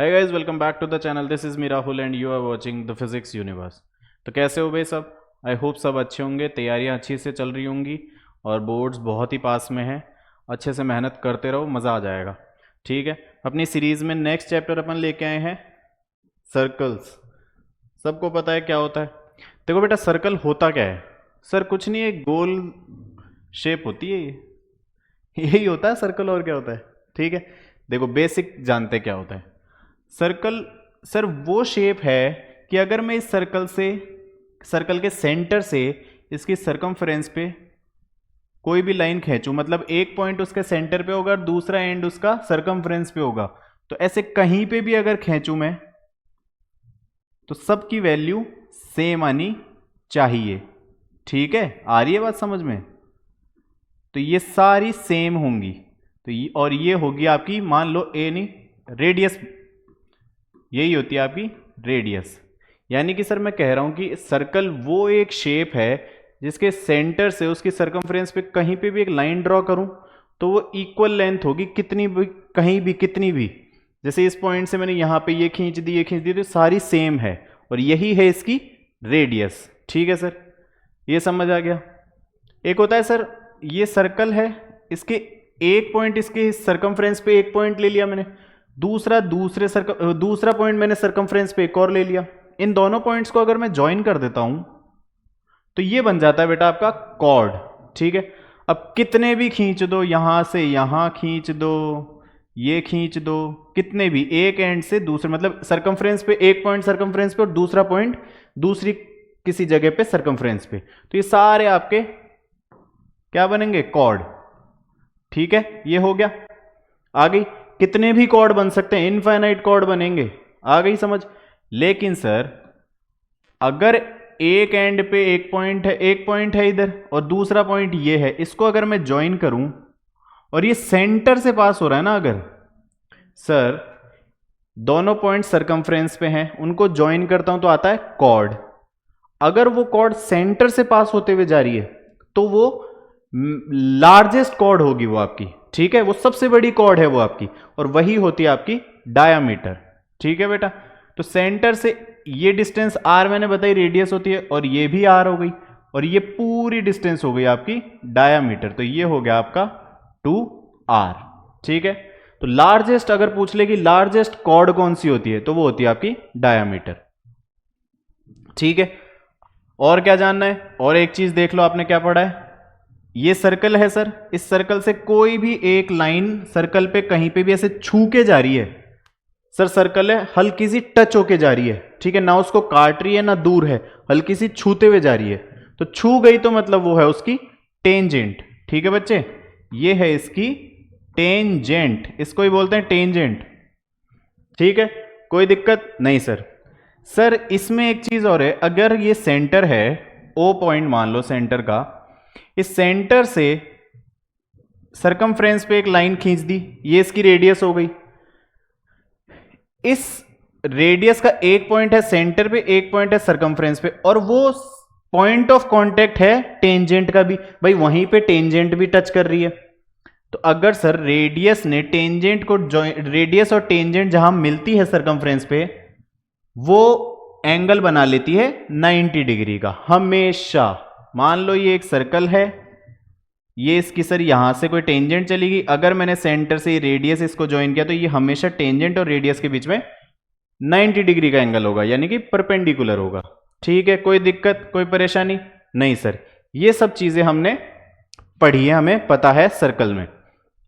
Hey guys, welcome back to the channel. This is me Rahul and you are watching the Physics Universe. तो कैसे हो भाई सब? I hope सब अच्छे होंगे, तैयारियां अच्छी से चल रही होंगी और बोर्ड्स बहुत ही पास में हैं। अच्छे से मेहनत करते रहो, मज़ा आ जाएगा। ठीक है, अपनी सीरीज़ में नेक्स्ट चैप्टर अपन लेके आए हैं सर्कल्स। सबको पता है क्या होता है? देखो बेटा, सर्कल होता क्या है? सर कुछ नहीं, एक गोल शेप होती है, यही होता है सर्कल। और क्या होता है? ठीक है, देखो बेसिक जानते क्या होता है सर्कल। सर वो शेप है कि अगर मैं इस सर्कल के सेंटर से इसकी सरकमफ्रेंस पे कोई भी लाइन खींचूं, मतलब एक पॉइंट उसके सेंटर पे होगा और दूसरा एंड उसका सरकमफ्रेंस पे होगा, तो ऐसे कहीं पे भी अगर खींचूं मैं तो सबकी वैल्यू सेम आनी चाहिए। ठीक है, आ रही है बात समझ में? तो ये सारी सेम होंगी। तो ये और ये होगी आपकी, मान लो ए नहीं, रेडियस, यही होती है आपकी रेडियस। यानी कि सर मैं कह रहा हूं कि सर्कल वो एक शेप है जिसके सेंटर से उसकी सरकमफ्रेंस पे कहीं पे भी एक लाइन ड्रॉ करूं तो वो इक्वल लेंथ होगी, कितनी भी, कहीं भी, कितनी भी। जैसे इस पॉइंट से मैंने यहां पे ये खींच दी तो सारी सेम है और यही है इसकी रेडियस। ठीक है सर, ये समझ आ गया। एक होता है सर, ये सर्कल है, इसके एक पॉइंट, इसके सरकमफ्रेंस पे एक पॉइंट ले लिया मैंने, दूसरा पॉइंट मैंने सरकमफ्रेंस पे एक और ले लिया। इन दोनों पॉइंट्स को अगर मैं ज्वाइन कर देता हूं तो ये बन जाता है बेटा आपका कॉर्ड। ठीक है, अब कितने भी खींच दो, यहां से यहां खींच दो, ये खींच दो, कितने भी, एक एंड से दूसरे, मतलब सरकमफ्रेंस पे एक पॉइंट सरकमफ्रेंस पे और दूसरा पॉइंट दूसरी किसी जगह पे सरकमफ्रेंस पे, तो ये सारे आपके क्या बनेंगे? कॉर्ड। ठीक है, ये हो गया। आ गई, कितने भी कॉर्ड बन सकते हैं, इनफाइनाइट कॉर्ड बनेंगे। आ गई समझ? लेकिन सर अगर एक एंड पे एक पॉइंट है इधर और दूसरा पॉइंट ये है, इसको अगर मैं ज्वाइन करूं और ये सेंटर से पास हो रहा है ना, अगर सर दोनों पॉइंट सरकमफ्रेंस पे हैं, उनको ज्वाइन करता हूं तो आता है कॉर्ड। अगर वो कॉर्ड सेंटर से पास होते हुए जा रही है तो वो लार्जेस्ट कॉर्ड होगी वो आपकी। ठीक है, वो सबसे बड़ी कॉर्ड है वो आपकी, और वही होती है आपकी डायामीटर। ठीक है बेटा, तो सेंटर से ये डिस्टेंस आर मैंने बताई रेडियस होती है, और ये भी आर हो गई, और ये पूरी डिस्टेंस हो गई आपकी डायामीटर। तो ये हो गया आपका 2r। ठीक है, तो लार्जेस्ट अगर पूछ ले कि लार्जेस्ट कॉर्ड कौन सी होती है तो वो होती है आपकी डायामीटर। ठीक है, और क्या जानना है? और एक चीज देख लो, आपने क्या पढ़ा है? ये सर्कल है सर, इस सर्कल से कोई भी एक लाइन सर्कल पे कहीं पे भी ऐसे छू के जा रही है। सर सर्कल है, हल्की सी टच होके जा रही है। ठीक है, ना उसको काट रही है ना दूर है, हल्की सी छूते हुए जा रही है। तो छू गई तो मतलब वो है उसकी टेंजेंट। ठीक है बच्चे, ये है इसकी टेंजेंट, इसको ही बोलते हैं टेंजेंट। ठीक है, कोई दिक्कत नहीं सर। सर इसमें एक चीज और है, अगर ये सेंटर है, ओ पॉइंट मान लो सेंटर का, इस सेंटर से सरकमफ्रेंस पे एक लाइन खींच दी, ये इसकी रेडियस हो गई। इस रेडियस का एक पॉइंट है सेंटर पे, एक पॉइंट है सरकमफ्रेंस पे, और वो पॉइंट ऑफ कांटेक्ट है टेंजेंट का भी। भाई वहीं पे टेंजेंट भी टच कर रही है। तो अगर सर रेडियस ने टेंजेंट को रेडियस और टेंजेंट जहां मिलती है सरकमफ्रेंस पे, वो एंगल बना लेती है 90 डिग्री का हमेशा। मान लो ये एक सर्कल है, ये इसकी सर यहां से कोई टेंजेंट चली गई, अगर मैंने सेंटर से रेडियस इसको ज्वाइन किया तो ये हमेशा टेंजेंट और रेडियस के बीच में 90 डिग्री का एंगल होगा, यानी कि परपेंडिकुलर होगा। ठीक है, कोई दिक्कत, कोई परेशानी नहीं सर। ये सब चीजें हमने पढ़ी है, हमें पता है सर्कल में।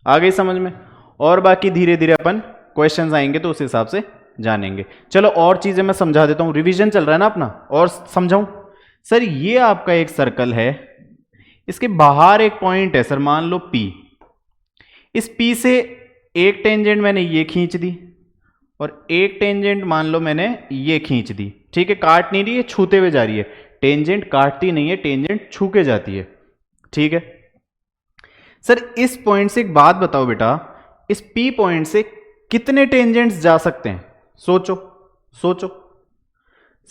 आ गई समझ में? और बाकी धीरे धीरे अपन क्वेश्चंस आएंगे तो उस हिसाब से जानेंगे। चलो और चीजें मैं समझा देता हूं, रिवीजन चल रहा है ना अपना, और समझाऊं? सर ये आपका एक सर्कल है, इसके बाहर एक पॉइंट है सर, मान लो P। इस P से एक टेंजेंट मैंने ये खींच दी और एक टेंजेंट मान लो मैंने ये खींच दी। ठीक है, काट नहीं रही है, छूते हुए जा रही है। टेंजेंट काटती नहीं है, टेंजेंट छू के जाती है। ठीक है सर, इस पॉइंट से एक बात बताओ बेटा, इस P पॉइंट से कितने टेंजेंट्स जा सकते हैं? सोचो सोचो।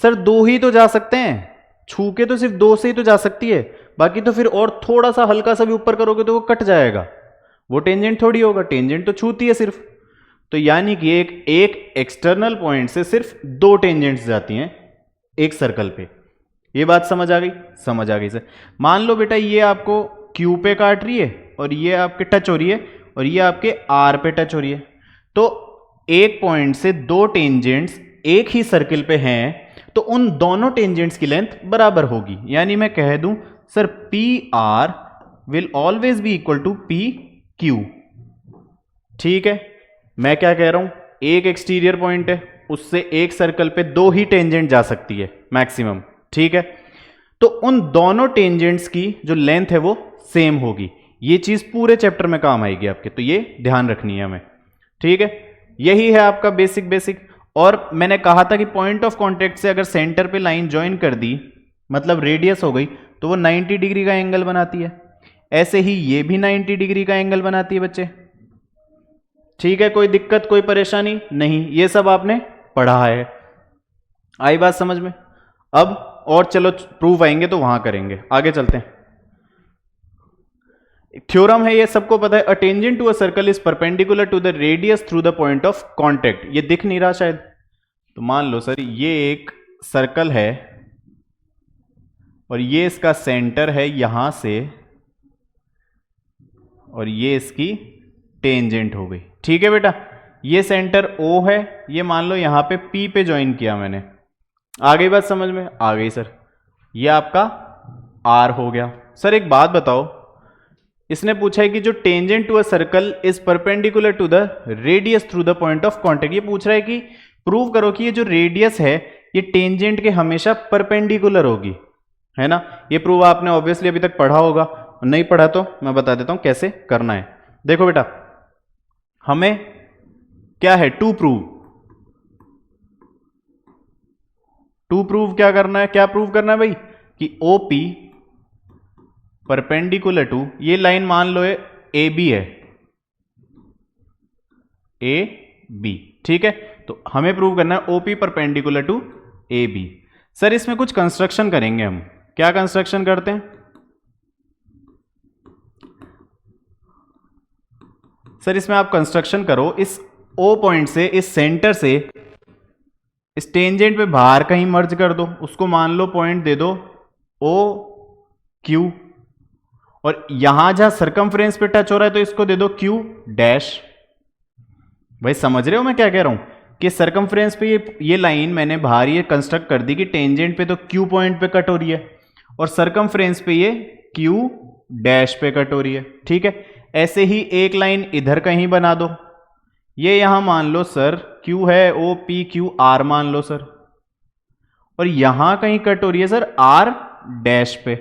सर दो ही तो जा सकते हैं, छू के तो सिर्फ दो से ही तो जा सकती है, बाकी तो फिर और थोड़ा सा हल्का सा भी ऊपर करोगे तो वो कट जाएगा, वो टेंजेंट थोड़ी होगा, टेंजेंट तो छूती है सिर्फ। तो यानी कि एक एक्सटर्नल पॉइंट से सिर्फ 2 टेंजेंट्स जाती हैं एक सर्कल पे। ये बात समझ आ गई? समझ आ गई सर। मान लो बेटा ये आपको Q पे काट रही है और ये आपके टच हो रही है और ये आपके R पे टच हो रही है, तो एक पॉइंट से 2 टेंजेंट्स एक ही सर्कल पे हैं तो उन दोनों टेंजेंट्स की लेंथ बराबर होगी। यानी मैं कह दूं sir PR will always be equal to PQ। ठीक है, मैं क्या कह रहा हूं, एक एक्सटीरियर पॉइंट है, उससे एक सर्कल पे 2 ही टेंजेंट जा सकती है मैक्सिमम। ठीक है, तो उन दोनों टेंजेंट्स की जो लेंथ है वो सेम होगी। ये चीज पूरे चैप्टर में काम आएगी आपके, तो ये ध्यान रखनी है हमें। ठीक है, यही है आपका बेसिक। और मैंने कहा था कि पॉइंट ऑफ कांटेक्ट से अगर सेंटर पे लाइन ज्वाइन कर दी, मतलब रेडियस हो गई, तो वो 90 डिग्री का एंगल बनाती है। ऐसे ही ये भी 90 डिग्री का एंगल बनाती है बच्चे। ठीक है, कोई दिक्कत कोई परेशानी नहीं, ये सब आपने पढ़ा है। आई बात समझ में? अब और चलो प्रूफ आएंगे तो वहां करेंगे, आगे चलते हैं। थ्योरम है, ये सबको पता है, a tangent to a circle is perpendicular to the radius through the point of contact. ये दिख नहीं रहा शायद, तो मान लो सर ये एक सर्कल है और ये इसका सेंटर है यहां से, और ये इसकी टेंजेंट हो गई। ठीक है बेटा, ये सेंटर O है, ये मान लो यहां पे P पे ज्वाइन किया मैंने। आ गई बात समझ में? आ गई सर। ये आपका R हो गया। सर एक बात बताओ, इसने पूछा है कि जो tangent to a circle is perpendicular to the radius through the point of contact. ये पूछ रहा है कि प्रूव करो कि ये जो रेडियस है ये टेंजेंट के हमेशा परपेंडिकुलर होगी, है ना। ये प्रूव आपने ऑब्वियसली अभी तक पढ़ा होगा, नहीं पढ़ा तो मैं बता देता हूं कैसे करना है। देखो बेटा, हमें क्या है, टू प्रूव क्या करना है, क्या प्रूव करना है भाई, कि OP परपेंडिकुलर टू, ये लाइन मान लो AB है, AB। ठीक है, तो हमें प्रूव करना है OP perpendicular to AB। Sir इसमें कुछ कंस्ट्रक्शन करेंगे हम। क्या कंस्ट्रक्शन करते हैं सर? इसमें आप कंस्ट्रक्शन करो, इस O पॉइंट से, इस सेंटर से इस टेंजेंट पे बाहर कहीं मर्ज कर दो, उसको मान लो पॉइंट दे दो OQ, और यहां जहां सरकमफ्रेंस पे टच हो रहा है तो इसको दे दो Q डैश। भाई समझ रहे हो मैं क्या कह रहा हूं, कि सरकमफ्रेंस पे ये लाइन मैंने बाहर ये कंस्ट्रक्ट कर दी कि टेंजेंट पे तो Q पॉइंट पे कट हो रही है और सरकमफ्रेंस पे ये Q डैश पे कट हो रही है। ठीक है, ऐसे ही एक लाइन इधर कहीं बना दो, ये यहां मान लो सर Q है, OPQR मान लो सर, और यहां कहीं कट हो रही है सर R डैश पे।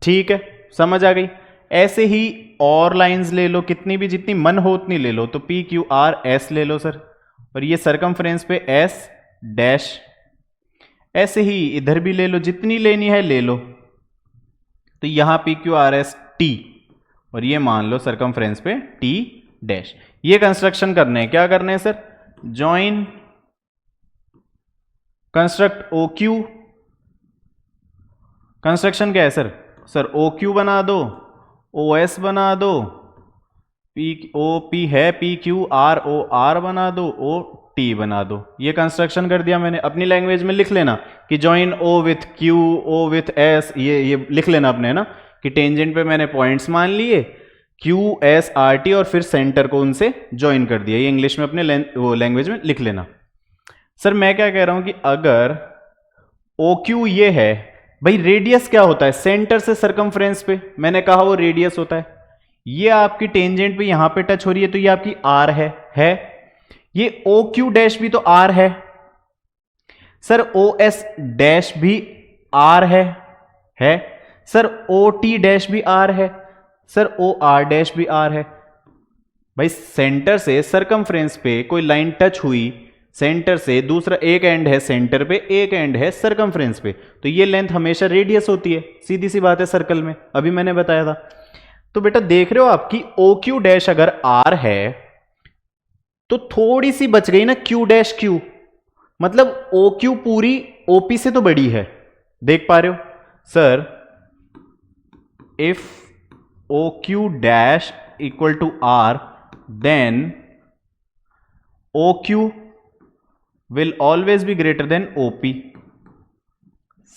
ठीक है, समझ आ गई। ऐसे ही और लाइंस ले लो, कितनी भी, जितनी मन हो उतनी ले लो, तो PQRS ले लो सर, और ये सरकमफ्रेंस पे S डैश। ऐसे ही इधर भी ले लो, जितनी लेनी है ले लो, तो यहां PQRS T, और ये मान लो सरकमफ्रेंस पे T डैश। ये कंस्ट्रक्शन करने हैं, क्या करने हैं sir, join construct OQ। Construction क्या है सर, सर OQ बना दो, OS बना दो, OP है PQROR बना दो, OT बना दो। ये कंस्ट्रक्शन कर दिया मैंने। अपनी लैंग्वेज में लिख लेना कि join O with Q, O with S, ये लिख लेना अपने, ना, कि टेंजेंट पे मैंने पॉइंट्स मान लिए QSRT और फिर सेंटर को उनसे ज्वाइन कर दिया। ये इंग्लिश में अपने लैंग्वेज में लिख लेना। सर मैं क्या कह रहा हूं कि अगर OQ ये है, भाई रेडियस क्या होता है, सेंटर से सरकमफ्रेंस पे, मैंने कहा वो रेडियस होता है। ये आपकी टेंजेंट पे यहां पे टच हो रही है तो ये आपकी R है। ये OQ डैश भी तो R है सर, OS डैश भी R है सर, OT डैश भी R है सर, OR डैश भी R है। भाई सेंटर से सरकमफ्रेंस पे कोई लाइन टच हुई, सेंटर से दूसरा, एक एंड है सेंटर पे, एक एंड है सरकमफ्रेंस पे, तो ये लेंथ हमेशा रेडियस होती है। सीधी सी बात है सर्कल में, अभी मैंने बताया था। तो बेटा देख रहे हो आपकी OQ डैश अगर R है तो थोड़ी सी बच गई ना Q डैश Q, मतलब OQ पूरी OP से तो बड़ी है। देख पा रहे हो sir, if OQ dash equal to R, then O Q will always be greater than OP.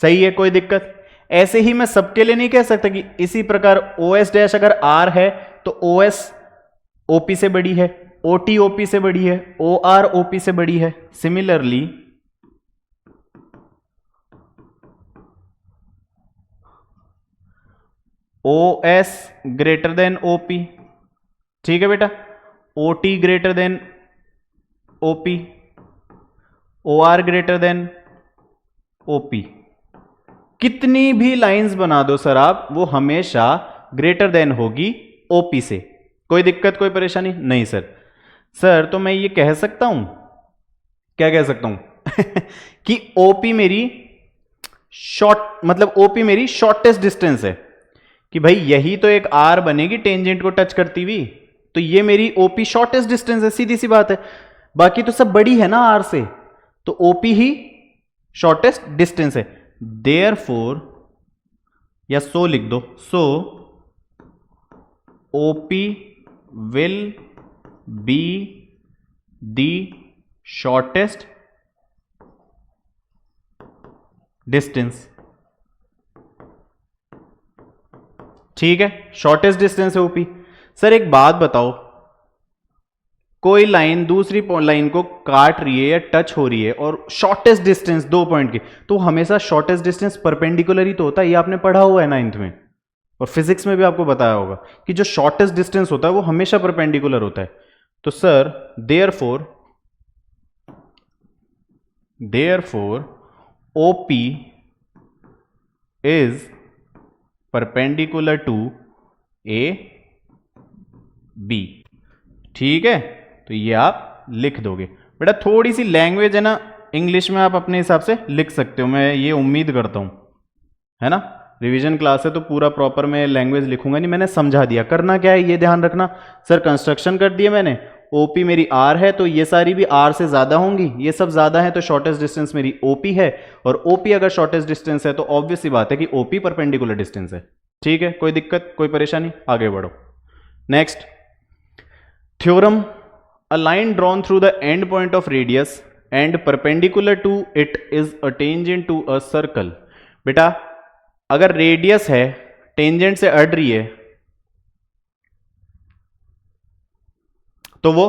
सही है, कोई दिक्कत? ऐसे ही मैं सबके लिए नहीं कह सकता कि इसी प्रकार ओ एस डैश अगर आर है तो ओ एस ओपी से बड़ी है, ओ टी ओपी से बड़ी है, ओ आर ओपी से बड़ी है। Similarly O S greater than OP, ठीक है बेटा, O T greater than OP, O R greater than OP. कितनी भी लाइंस बना दो सर आप, वो हमेशा ग्रेटर देन होगी ओपी से। कोई दिक्कत, कोई परेशानी नहीं सर? सर तो मैं ये कह सकता हूं, क्या कह सकता हूं कि ओपी मेरी शॉर्ट, मतलब ओपी मेरी शॉर्टेस्ट डिस्टेंस है, कि भाई यही तो एक आर बनेगी टेंजेंट को टच करती हुई, तो ये मेरी ओपी शॉर्टेस्ट डिस्टेंस है, सीधी सी बात है। बाकी तो सब बड़ी है ना आर से, तो ओपी ही शॉर्टेस्ट डिस्टेंस है। देयरफॉर, या सो लिख दो, so OP will be the shortest distance. ठीक है, शॉर्टेस्ट डिस्टेंस है ओपी। सर एक बात बताओ, कोई लाइन दूसरी लाइन को काट रही है या टच हो रही है और शॉर्टेस्ट डिस्टेंस 2 पॉइंट की, तो हमेशा शॉर्टेस्ट डिस्टेंस परपेंडिकुलर ही तो होता है। ये आपने पढ़ा हुआ है 9th में, और फिजिक्स में भी आपको बताया होगा कि जो शॉर्टेस्ट डिस्टेंस होता है वो हमेशा परपेंडिकुलर होता है। तो sir therefore OP is perpendicular to A B. ठीक है, तो ये आप लिख दोगे बेटा। थोड़ी सी लैंग्वेज है ना इंग्लिश में, आप अपने हिसाब से लिख सकते हो, मैं ये उम्मीद करता हूं, है ना। रिवीजन क्लास है तो पूरा प्रॉपर मैं लैंग्वेज लिखूंगा नहीं, मैंने समझा दिया। करना क्या है ये ध्यान रखना, सर कंस्ट्रक्शन कर दिया मैंने, ओपी मेरी आर है तो ये सारी भी आर से ज्यादा होंगी, ये सब ज्यादा है तो शॉर्टेस्ट डिस्टेंस मेरी ओपी है, और ओपी अगर शॉर्टेस्ट डिस्टेंस है तो ऑब्वियस सी बात है कि ओपी परपेंडिकुलर डिस्टेंस है। ठीक है, कोई दिक्कत, कोई परेशानी? आगे बढ़ो। Next theorem, a line drawn through the end point of radius and perpendicular to it is a tangent to a circle। बेटा अगर रेडियस है टेंजेंट से अड़ रही है तो वो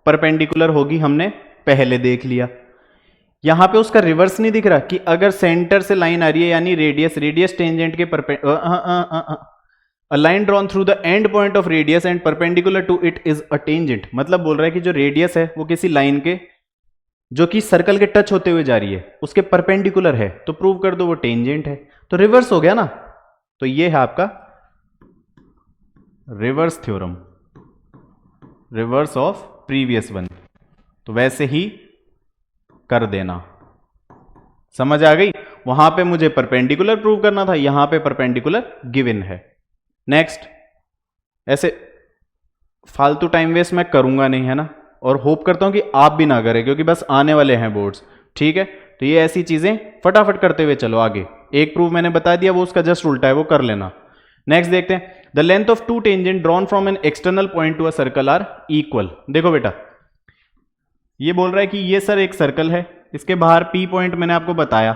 परपेंडिकुलर होगी, हमने पहले देख लिया। यहां पे उसका रिवर्स नहीं दिख रहा कि अगर सेंटर से लाइन आ रही है यानी रेडियस टेंजेंट के A line drawn through the end point of radius and perpendicular to it is a tangent। मतलब बोल रहा है कि जो रेडियस है वो किसी लाइन के जो कि सर्कल के टच होते हुए जा रही है उसके परपेंडिकुलर है, तो प्रूव कर दो वो टेंजेंट है। तो रिवर्स हो गया ना, तो ये है आपका reverse theorem, reverse of previous one. तो वैसे ही कर देना, समझ आ गई? वहां पे मुझे परपेंडिकुलर प्रूव करना था, यहां पे परपेंडिकुलर गिवन है। नेक्स्ट, ऐसे फालतू टाइम वेस्ट मैं करूंगा नहीं, है ना, और होप करता हूं कि आप भी ना करें क्योंकि बस आने वाले हैं बोर्ड्स। ठीक है, तो ये ऐसी चीजें फटाफट करते हुए चलो आगे। एक प्रूफ मैंने बता दिया, वो उसका जस्ट उल्टा है, वो कर लेना। नेक्स्ट देखते हैं, the length of two tangent drawn from an external point to a circle are equal. देखो बेटा, ये बोल रहा है कि ये सर एक सर्कल है, इसके बाहर पी पॉइंट मैंने आपको बताया,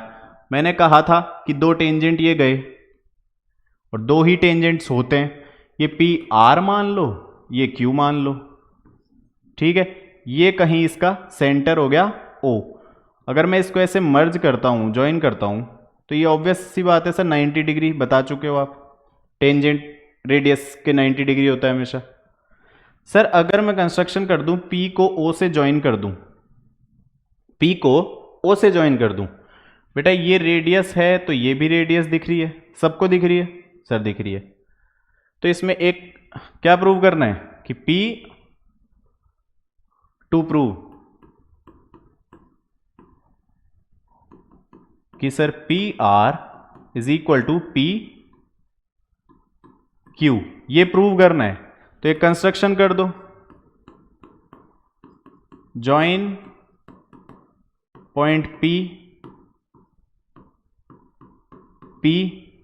मैंने कहा था कि दो टेंजेंट ये गए और दो ही टेंजेंट्स होते हैं, ये पी आर मान लो, ये क्यू मान लो। ठीक है, ये कहीं इसका सेंटर हो गया ओ। अगर मैं इसको ऐसे मर्ज करता हूं, ज्वाइन करता हूं, तो ये ऑब्वियस सी बात है सर 90 डिग्री, बता चुके हो आप, टेंजेंट रेडियस के 90 डिग्री होता है हमेशा। सर अगर मैं कंस्ट्रक्शन कर दूं, पी को ओ से ज्वाइन कर दूं, पी को ओ से ज्वाइन कर दूं, बेटा ये रेडियस है तो ये भी रेडियस दिख रही है, सबको दिख रही है सर, दिख रही है। तो इसमें एक क्या प्रूव करना है कि P टू प्रूव कि sir P R is equal to P Q, ये प्रूव करना है। तो एक कंस्ट्रक्शन कर दो, join point P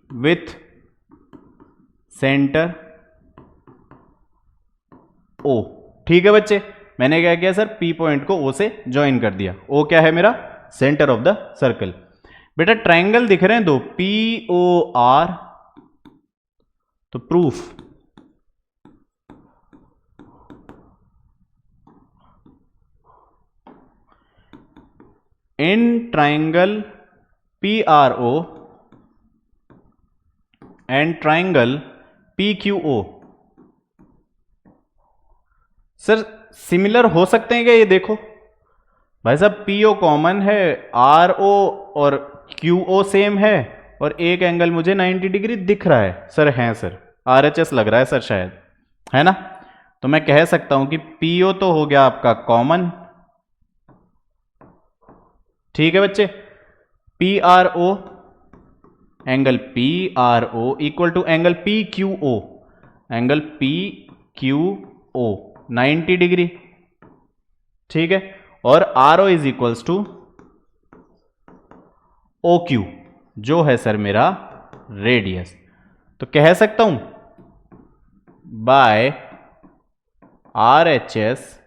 with centre O। ठीक है बच्चे, मैंने क्या किया सर, पी पॉइंट को ओ से ज्वाइन कर दिया। ओ क्या है मेरा, सेंटर ऑफ द सर्कल। बेटा ट्रायंगल दिख रहे हैं दो, पी ओ आर, तो proof in triangle P R O and triangle P Q O sir similar हो सकते हैं क्या? ये देखो भाई साहब, पी ओ कॉमन है, आर ओ और क्यू ओ सेम है, और एक एंगल मुझे 90 डिग्री दिख रहा है सर। हैं सर, आर एच एस लग रहा है सर शायद, है ना? तो मैं कह सकता हूं कि पी ओ तो हो गया आपका कॉमन, ठीक है बच्चे। P R O, angle P R O equal to angle P Q O, angle P Q O 90 degree, ठीक है। और R O is equals to O Q, जो है सर मेरा रेडियस। तो कह सकता हूं by R H S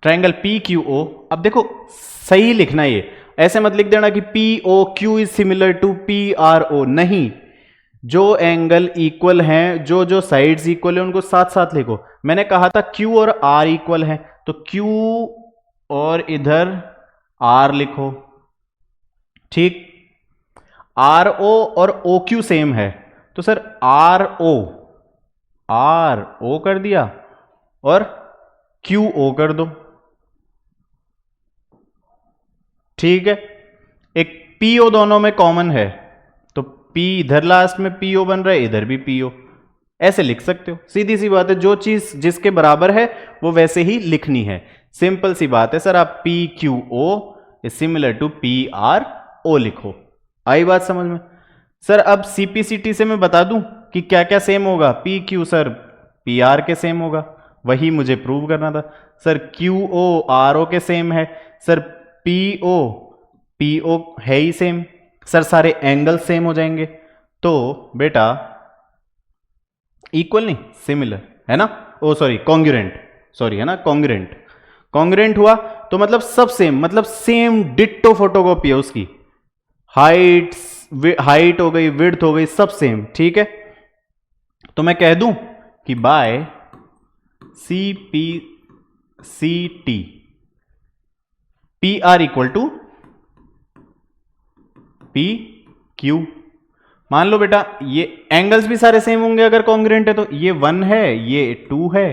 triangle P Q O. अब देखो सही लिखना, ये ऐसे मत लिख देना कि P O Q is similar to P R O, नहीं। जो एंगल इक्वल हैं, जो जो साइड्स इक्वल है, उनको साथ साथ लिखो। मैंने कहा था क्यू और आर इक्वल है, तो क्यू और इधर आर लिखो, ठीक। आर ओ और ओ क्यू सेम है, तो सर आर ओ कर दिया और क्यू ओ कर दो, ठीक है। एक पी ओ दोनों में कॉमन है, तो पी इधर लास्ट में पी ओ बन रहा है, इधर भी पी ओ, ऐसे लिख सकते हो। सीधी सी बात है, जो चीज जिसके बराबर है वो वैसे ही लिखनी है, सिंपल सी बात है सर। आप P Q O is similar to P R O लिखो। आई बात समझ में? सर अब सीपीसीटी से मैं बता दूं कि क्या क्या सेम होगा। P Q sir P R के सेम होगा, वही मुझे प्रूव करना था। Sir Q O R O के सेम है, सर पी ओ है ही सेम, सर सारे एंगल सेम हो जाएंगे, तो बेटा इक्वल नहीं सिमिलर है ना, ओ सॉरी कॉन्ग्रुएंट, सॉरी है ना कॉन्ग्रुएंट। कॉन्ग्रुएंट हुआ तो मतलब सब सेम, मतलब सेम डिट्टो फोटोकॉपी है उसकी, हाइट हो गई, विड्थ हो गई, सब सेम, ठीक है। तो मैं कह दूं कि by C P C T P R equal to P Q. मान लो बेटा ये एंगल्स भी सारे सेम होंगे अगर कॉन्ग्रुएंट है, तो ये 1 है, ये 2 है,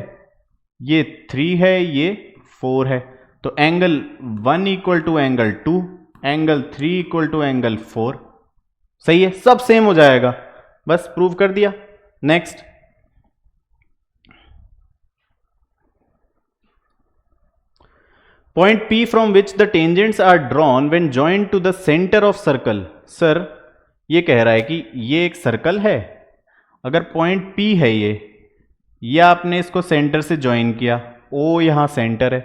ये 3 है, ये 4 है, तो angle 1 equal to angle 2, angle 3 equal to angle 4, सही है, सब सेम हो जाएगा, बस प्रूव कर दिया। Next, point P from which the tangents are drawn when joined to the center of circle। Sir ये कह रहा है कि ये एक सर्कल है, अगर पॉइंट P है ये आपने इसको सेंटर से ज्वाइन किया, O यहां सेंटर है,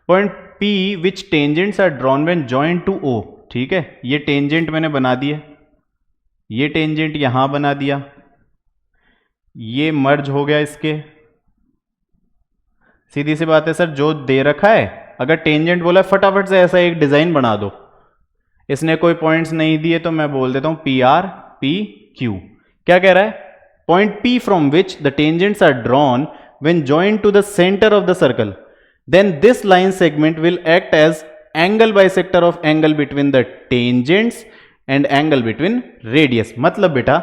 point P which tangents are drawn when joined to O, ठीक है। ये टेंजेंट मैंने बना दिया, ये टेंजेंट यहां बना दिया, ये मर्ज हो गया इसके, सीधी सी बात है सर, जो दे रखा है अगर टेंजेंट बोला फटाफट से ऐसा एक डिजाइन बना दो। इसने कोई पॉइंट्स नहीं दिए तो मैं बोल देता हूं पी आर पी क्यू। क्या कह रहा है, point P from which the tangents are drawn when joined to the center of the circle, then this line segment will act as angle bisector of angle between the tangents and angle between radius। मतलब बेटा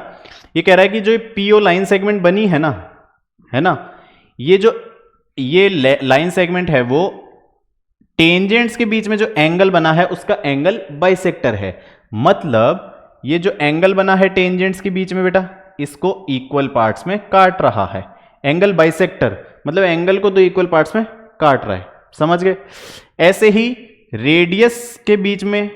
ये कह रहा है कि जो PO line segment बनी है ना, ये जो ये लाइन सेगमेंट है वो टेंजेंट्स के बीच में जो एंगल बना है उसका एंगल बाइसेक्टर है। मतलब ये जो एंगल बना है टेंजेंट्स के बीच में बेटा, इसको इक्वल पार्ट्स में काट रहा है। एंगल बाइसेक्टर मतलब एंगल को दो इक्वल पार्ट्स में काट रहा है, समझ गए। ऐसे ही रेडियस के बीच में,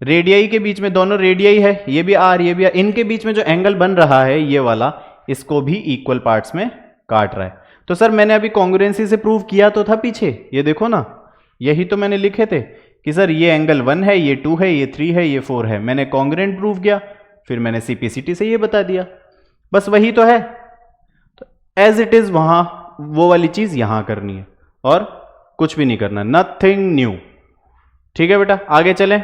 रेडियाई के बीच में, दोनों रेडियाई है, ये भी आर ये भी आर, इनके बीच में जो एंगल बन रहा है ये वाला, इसको भी इक्वल पार्ट्स में काट रहा है। तो सर मैंने अभी कॉन्ग्रुएंसी से प्रूव किया तो था पीछे, ये देखो ना, यही तो मैंने लिखे थे कि सर ये एंगल 1 है, ये 2 है, ये 3 है, ये 4 है, मैंने कॉन्ग्रुएंट प्रूव किया, फिर मैंने सीपीसीटी से ये बता दिया, बस वही तो है। तो एज इट इज वहां वो वाली चीज यहां करनी है और कुछ भी नहीं करना, नथिंग न्यू। ठीक है बेटा, आगे चलें।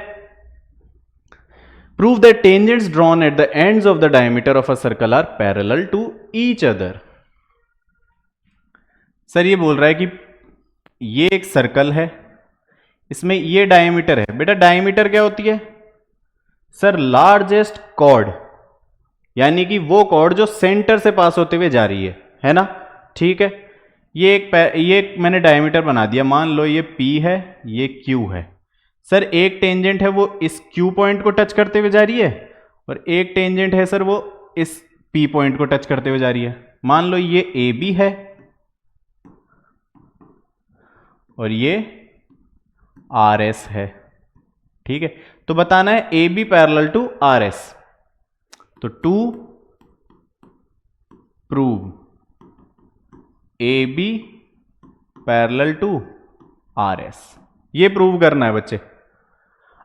Prove that tangents drawn at the ends of the diameter of a circle are parallel to each other. Sir ये बोल रहा है कि ये एक सर्कल है, इसमें ये डायमीटर है। बेटा डायमीटर क्या होती है? सर लार्जेस्ट कॉर्ड, यानी कि वो कॉर्ड जो सेंटर से पास होते हुए जा रही है ना। ठीक है, ये एक मैंने डायमीटर बना दिया, मान लो ये P है, ये Q है। सर एक टेंजेंट है वो इस Q पॉइंट को टच करते हुए जा रही है, और एक टेंजेंट है सर वो इस P पॉइंट को टच करते हुए जा रही है। मान लो ये AB है और ये RS है। ठीक है, तो बताना है AB पैरेलल टू RS। तो to prove AB parallel to RS, ये प्रूव करना है बच्चे।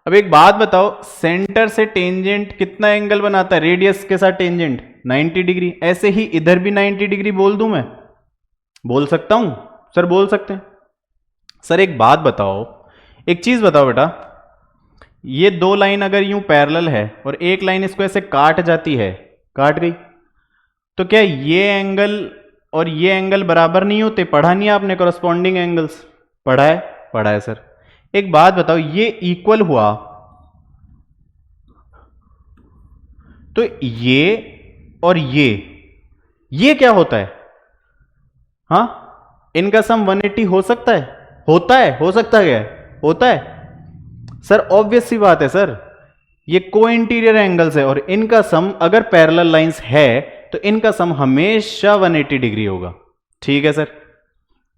अब एक बात बताओ, सेंटर से टेंजेंट कितना एंगल बनाता है? रेडियस के साथ टेंजेंट 90 डिग्री। ऐसे ही इधर भी 90 डिग्री बोल दूं मैं? बोल सकता हूं सर? बोल सकते हैं। सर एक बात बताओ, एक चीज बताओ बेटा, ये दो लाइन अगर यूं पैरेलल है और एक लाइन इसको ऐसे काट जाती है, काट गई, तो क्या ये एंगल और ये एंगल बराबर नहीं होते? पढ़ा नहीं आपने कॉरस्पॉन्डिंग एंगल्स? पढ़ा है? पढ़ा है सर। एक बात बताओ, ये इक्वल हुआ तो ये और ये क्या होता है? हाँ, इनका सम 180 हो सकता है? होता है? हो सकता है? होता है सर, ऑब्वियस सी बात है सर। ये को इंटीरियर एंगल्स है और इनका सम अगर पैरेलल लाइंस है तो इनका सम हमेशा 180 डिग्री होगा। ठीक है सर।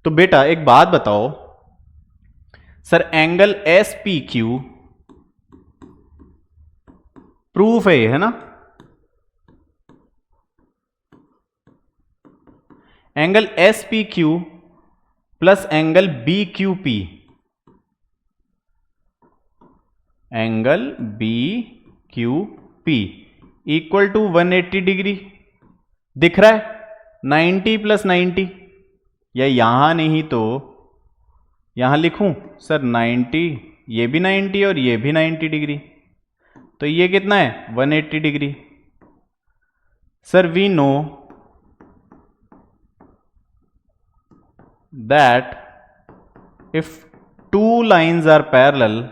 तो बेटा एक बात बताओ सर, एंगल SPQ प्रूफ है ये, है ना? Angle SPQ plus angle BQP, angle BQP equal to 180 degree दिख रहा है? 90 प्लस 90, या यहां नहीं तो यहां लिखूं सर 90, ये भी 90 और ये भी 90 डिग्री, तो ये कितना है? 180 degree. Sir we know that if two lines are parallel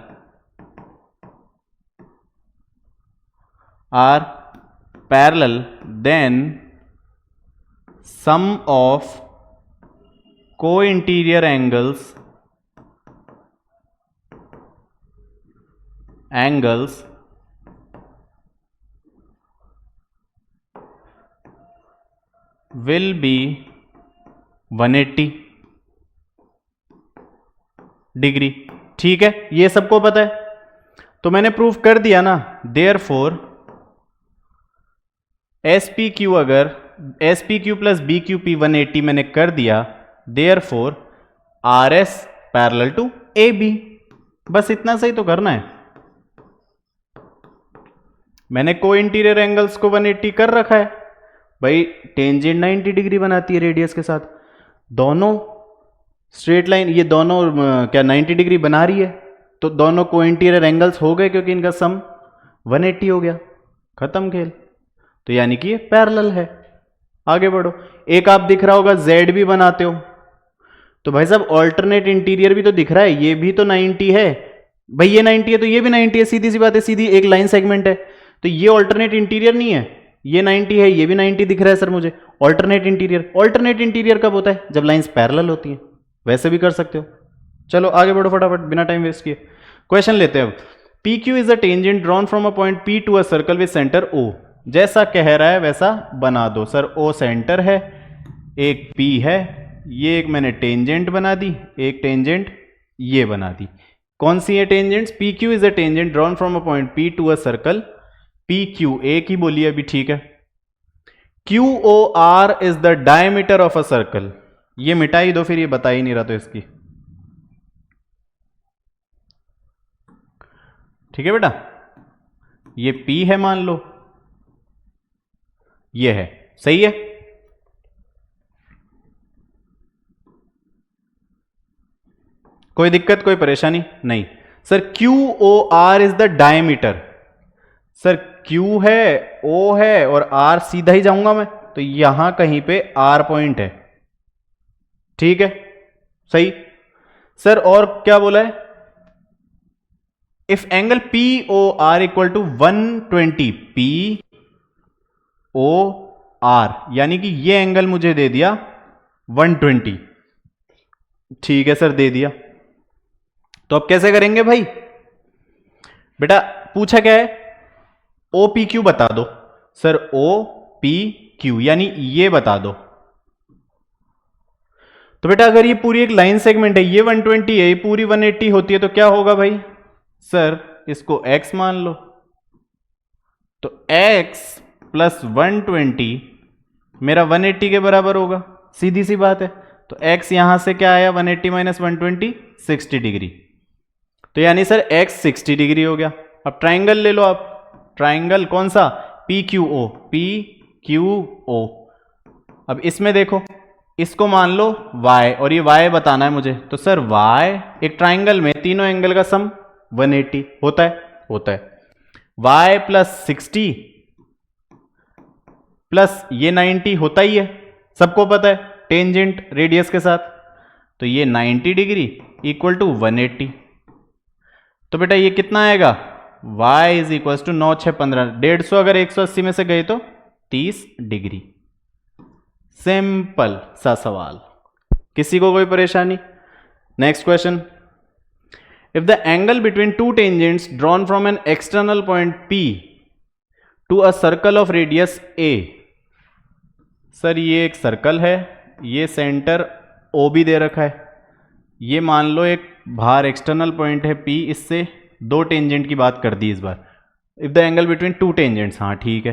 then sum of co-interior angles will be 180 degree. ठीक है, ये सबको पता है, तो मैंने प्रूफ कर दिया ना। देयरफॉर SPQ अगर SPQ प्लस BQP 180 मैंने कर दिया, therefore RS parallel to AB। बस इतना सही तो करना है। मैंने को इंटीरियर एंगल्स को 180 कर रखा है भाई। टेंजेंट 90 डिग्री बनाती है रेडियस के साथ, दोनों स्ट्रेट लाइन, ये दोनों क्या 90 डिग्री बना रही है, तो दोनों को इंटीरियर एंगल्स हो गए क्योंकि इनका सम 180 हो गया, खत्म खेल। तो यानी कि ये पैरेलल है। आगे बढ़ो, एक आप दिख रहा होगा Z भी बनाते हो, तो भाई साहब ऑल्टरनेट इंटीरियर भी तो दिख रहा है, ये भी तो 90 है भाई, ये 90 है तो ये भी 90 है, सीधी सी बात है, सीधी एक लाइन सेगमेंट है, तो ये ऑल्टरनेट इंटीरियर नहीं है, ये 90 है, ये भी 90 दिख रहा है सर मुझे। ऑल्टरनेट इंटीरियर कब होता है? जब लाइंस पैरेलल होती हैं। वैसे भी कर सकते हो। चलो आगे बढ़ो फटाफट, बिना टाइम वेस्ट किए क्वेश्चन लेते हैं अब। PQ is a tangent drawn from a point P to a circle with centre O। जैसा कह रहा है वैसा बना दो सर। O सेंटर है, एक P है, ये एक मैंने टेंजेंट बना दी, एक टेंजेंट ये बना दी। कौन सी है tangents? PQ is a tangent drawn from a point P to a circle PQ, एक ही बोलिए अभी, ठीक है। QOR is the diameter of a circle. ये मिटा ही दो फिर, ये बता ही नहीं रहा तो इसकी। ठीक है बेटा, ये P है मान लो, ये है, सही है। कोई दिक्कत, कोई परेशानी नहीं। Sir Q O R is the diameter. Sir Q है, ओ है और आर सीधा ही जाऊंगा मैं, तो यहां कहीं पे आर पॉइंट है, ठीक है, सही। सर और क्या बोला है, if angle P O R equal to 120 P O R, यानी कि ये एंगल मुझे दे दिया 120, ठीक है सर, दे दिया। तो अब कैसे करेंगे भाई, बेटा पूछा क्या है, ओ पी क्यू बता दो। सर ओ पी क्यू यानी ये बता दो। तो बेटा अगर ये पूरी एक लाइन सेगमेंट है, ये 120 है, ये पूरी 180 होती है, तो क्या होगा भाई, सर इसको x मान लो, तो x प्लस 120 मेरा 180 के बराबर होगा, सीधी सी बात है। तो x यहां से क्या आया, 180 माइनस 120 60 डिग्री, तो यानी सर x 60 डिग्री हो गया। अब ट्राइंगल ले लो आप, ट्राइंगल कौन सा, P Q O, P Q O. अब इसमें देखो, इसको मान लो y और ये y बताना है मुझे, तो सर y एक ट्राइंगल में तीनों एंगल का सम 180 होता है, होता है। y प्लस 60 प्लस ये 90 होता ही है, सबको पता है, टेंजेंट रेडियस के साथ, तो ये 90 डिग्री इक्वल टू 180। तो बेटा ये कितना आएगा, y इज इक्वल टू 9 6 15, 150 अगर 180 में से गए तो 30 डिग्री। सिंपल सा सवाल, किसी को कोई परेशानी। Next question, if the angle between two tangents drawn from an external point P to a circle of radius A। Sir ये एक सर्कल है, ये सेंटर O भी दे रखा है, ये मान लो एक बाहर एक्सटर्नल पॉइंट है P, इससे दो टेंजेंट की बात कर दी इस बार। If the angle between two tangents, हाँ ठीक है,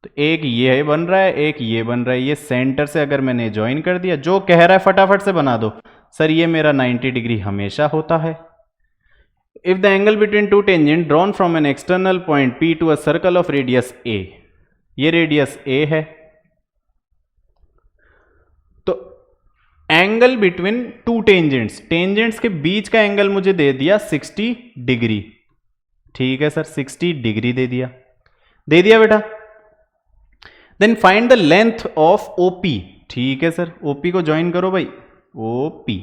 तो एक ये बन रहा है, एक ये बन रहा है, ये सेंटर से अगर मैंने ज्वाइन कर दिया, जो कह रहा है फटाफट से बना दो। सर ये मेरा 90 डिग्री हमेशा होता है। If the angle between two tangent drawn from an external point P to a circle of radius A, ये रेडियस A है, तो angle between two tangents, tangents के बीच का एंगल मुझे दे दिया 60 डिग्री, ठीक है सर, 60 डिग्री दे दिया, दे दिया बेटा। Then find the length of OP, ठीक है सर, OP को ज्वाइन करो भाई, OP।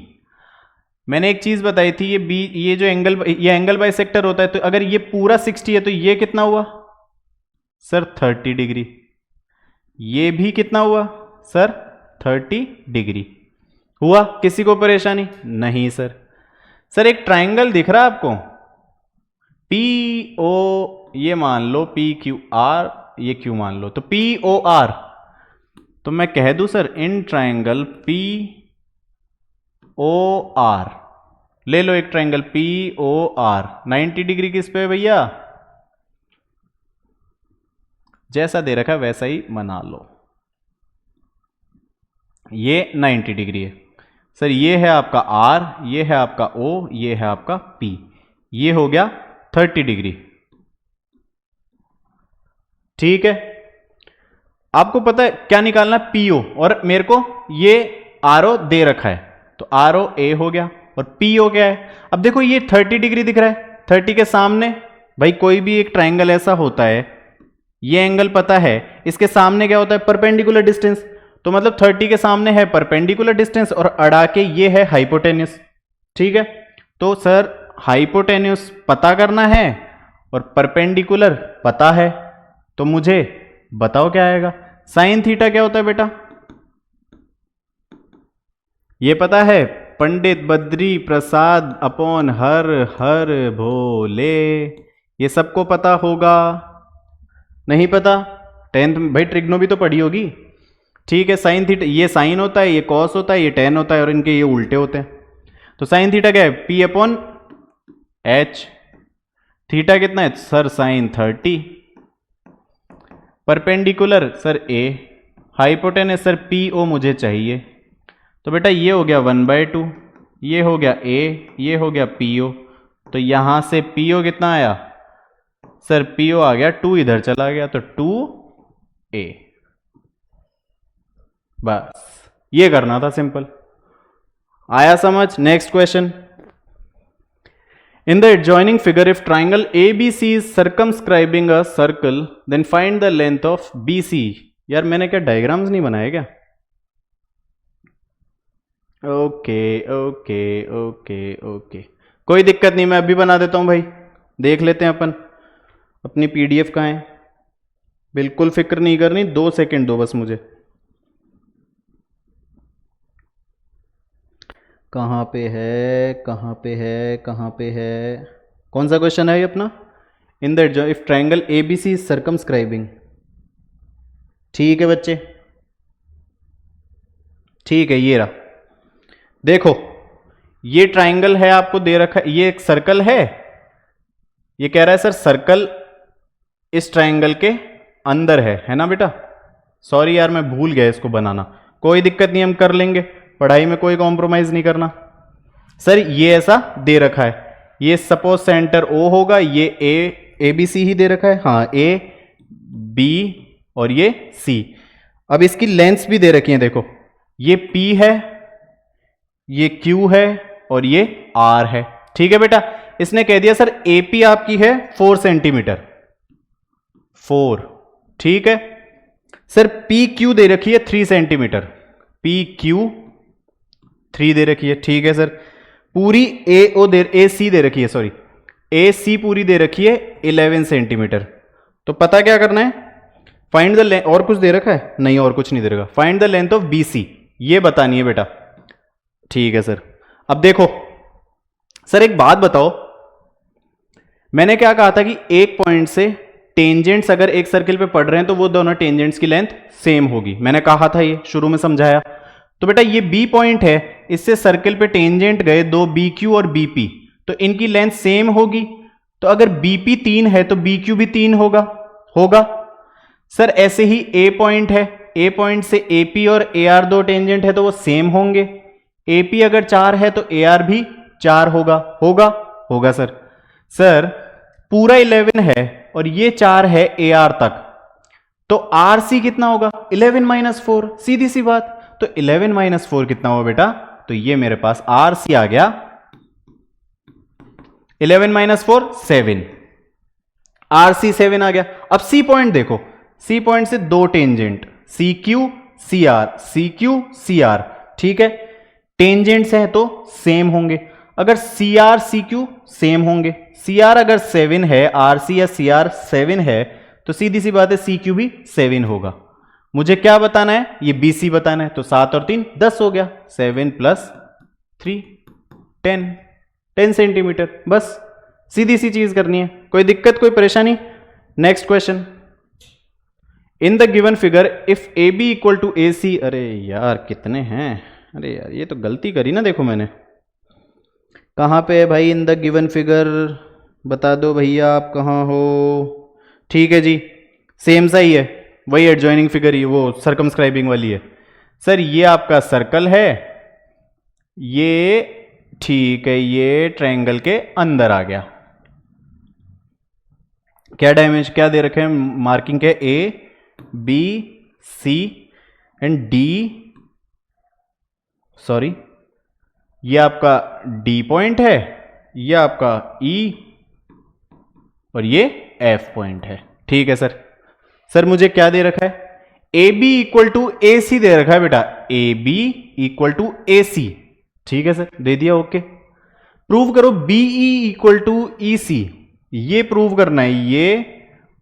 मैंने एक चीज बताई थी, ये जो एंगल, ये एंगल बाइसेक्टर होता है, तो अगर ये पूरा 60 है तो ये कितना हुआ सर 30 डिग्री, ये भी कितना हुआ सर 30 डिग्री हुआ। किसी को परेशानी नहीं सर। सर एक ट्राइंगल दिख रहा है आपको, PO, ये मान लो PQR, ये Q मान लो, तो POR, तो मैं कह दूं सर इन ट्राइंगल POR, ले लो एक ट्राइंगल POR 90 डिग्री किस पे भैया, जैसा दे रखा है वैसा ही बना लो, ये 90 डिग्री है सर, ये है आपका R, ये है आपका O, ये है आपका P, ये हो गया 30 डिग्री, ठीक है। आपको पता है क्या निकालना, PO, और मेरे को ये RO दे रखा है, तो RO A हो गया और PO क्या है। अब देखो ये 30 डिग्री दिख रहा है, 30 के सामने भाई कोई भी एक ट्राइंगल ऐसा होता है, ये एंगल पता है, इसके सामने क्या होता है, परपेंडिकुलर डिस्टेंस, तो मतलब 30 के सामने है परपेंडिकुलर डिस्टेंस और अड़ा के ये है हाइपोटेन्यूस, ठीक है। तो सर हाइपोटेन्यूस पता करना है और परपेंडिकुलर पता है, तो मुझे बताओ क्या आएगा, साइन थीटा क्या होता है बेटा, ये पता है, पंडित बद्री प्रसाद अपॉन हर हर भोले, ये सबको पता होगा, नहीं पता, 10th भाई ट्रिग्नो भी तो पढ़ी होगी, ठीक है। साइन थीटा, ये साइन होता है, ये कॉस होता है, ये टेन होता है और इनके ये उल्टे होते हैं, तो साइन थीटा क्या है, P अपॉन H, थीटा कितना है sir sine 30, perpendicular sir A, hypotenuse sir PO मुझे चाहिए, तो बेटा ये हो गया 1/2, ये हो गया A, ये हो गया PO, तो यहां से PO कितना आया सर, PO आ गया 2, इधर चला गया तो 2A, बस ये करना था सिंपल। आया समझ? Next question. In the adjoining figure if triangle ABC is circumscribing a circle then find the length of BC। यार मैंने क्या डायग्राम्स नहीं बनाए क्या? ओके ओके ओके ओके, कोई दिक्कत नहीं, मैं अभी बना देता हूं भाई, देख लेते हैं अपन। अपनी PDF कहाँ है? बिल्कुल फिक्र नहीं करनी, 2 सेकंड दो बस मुझे। कहाँ पे है, कहाँ पे है, कहाँ पे है? कौन सा क्वेश्चन है ये अपना? In the if triangle ABC is circumscribing. ठीक है बच्चे, ठीक है, ये रहा। देखो ये ट्राइंगल है, आपको दे रखा है, ये एक सर्कल है। ये कह रहा है सर सर्कल इस ट्राइंगल के अंदर है ना बेटा? सॉरी यार मैं भूल गया इसको बनाना, कोई दिक्कत नहीं, हम कर लेंगे, पढ़ाई में कोई कॉम्प्रोमाइज नहीं करना। सर ये ऐसा दे रखा है, ये सपोज सेंटर O होगा, ये ABC ही दे रखा है, हाँ A B और ये C। अब इसकी लेंथ्स भी दे रखी है, देखो ये P है, ये Q है और ये R है। ठीक है बेटा, इसने कह दिया सर AP आपकी है 4 सेंटीमीटर, 4, ठीक है। सर PQ दे रखी है 3 सेंटीमीटर, PQ 3 दे रखी है, ठीक है सर। पूरी AC दे रखी है, सॉरी AC पूरी दे रखी है 11 सेंटीमीटर। तो पता क्या करना है? फाइंड द लेंथ, और कुछ दे रखा है? नहीं और कुछ नहीं दे रखा। Find the length of BC, ये बतानी है बेटा। ठीक है सर। अब देखो सर एक बात बताओ, मैंने क्या कहा था कि एक पॉइंट से टेंजेंट्स अगर एक सर्किल पे पड़ रहे हैं तो वो दोनों टेंजेंट्स की लेंथ सेम होगी, मैंने कहा था, ये शुरू में समझाया। तो बेटा ये B पॉइंट है, इससे सर्किल पे टेंजेंट गए दो BQ और BP, तो इनकी लेंथ सेम होगी। तो अगर BP 3 है तो BQ भी 3 होगा। सर ऐसे ही A पॉइंट है, A पॉइंट से AP और AR दो टेंजेंट है तो वो सेम होंगे। AP अगर 4 है तो AR भी 4 होगा सर। सर पूरा 11 है और ये 4 है AR तक, तो RC कितना होगा? 11 - 4, सीधी सी बात। तो 11 - 4 कितना होगा बेटा? तो ये मेरे पास RC आ गया, 11 - 4 7, RC 7 आ गया। अब C पॉइंट देखो, C पॉइंट से दो टेंजेंट CQ CR, ठीक है, टेंजेंट्स हैं तो सेम होंगे। अगर CR CQ सेम होंगे, CR अगर 7 है, RC या CR 7 है, तो सीधी सी बात है CQ भी 7 होगा। मुझे क्या बताना है? ये BC बताना है। तो 7 और 3 10 हो गया, 7 + 3 10 सेंटीमीटर, बस सीधी सी चीज करनी है, कोई दिक्कत कोई परेशानी? Next question. In the given figure if AB = AC। अरे यार कितने हैं, अरे यार ये तो गलती करी ना, देखो मैंने, कहाँ पे है भाई इन द गिवन फिगर? बता दो भैया आप कहाँ हो। ठीक है जी, सेम सा ही है, वही एडजॉइनिंग फिगर ही, वो सर्कमस्क्राइबिंग वाली है। सर ये आपका सर्कल है, ये ठीक है, ये ट्रायंगल के अंदर आ गया। क्या डायमेंशन क्या दे रखे हैं? मार्किंग के A B C and D, sorry ये आपका D पॉइंट है, ये आपका E और ये F पॉइंट है। ठीक है सर। सर मुझे क्या दे रखा है? AB = AC दे रखा है बेटा, AB = AC। ठीक है सर, दे दिया, ओके। प्रूव करो BE = EC, ये प्रूव करना है, ये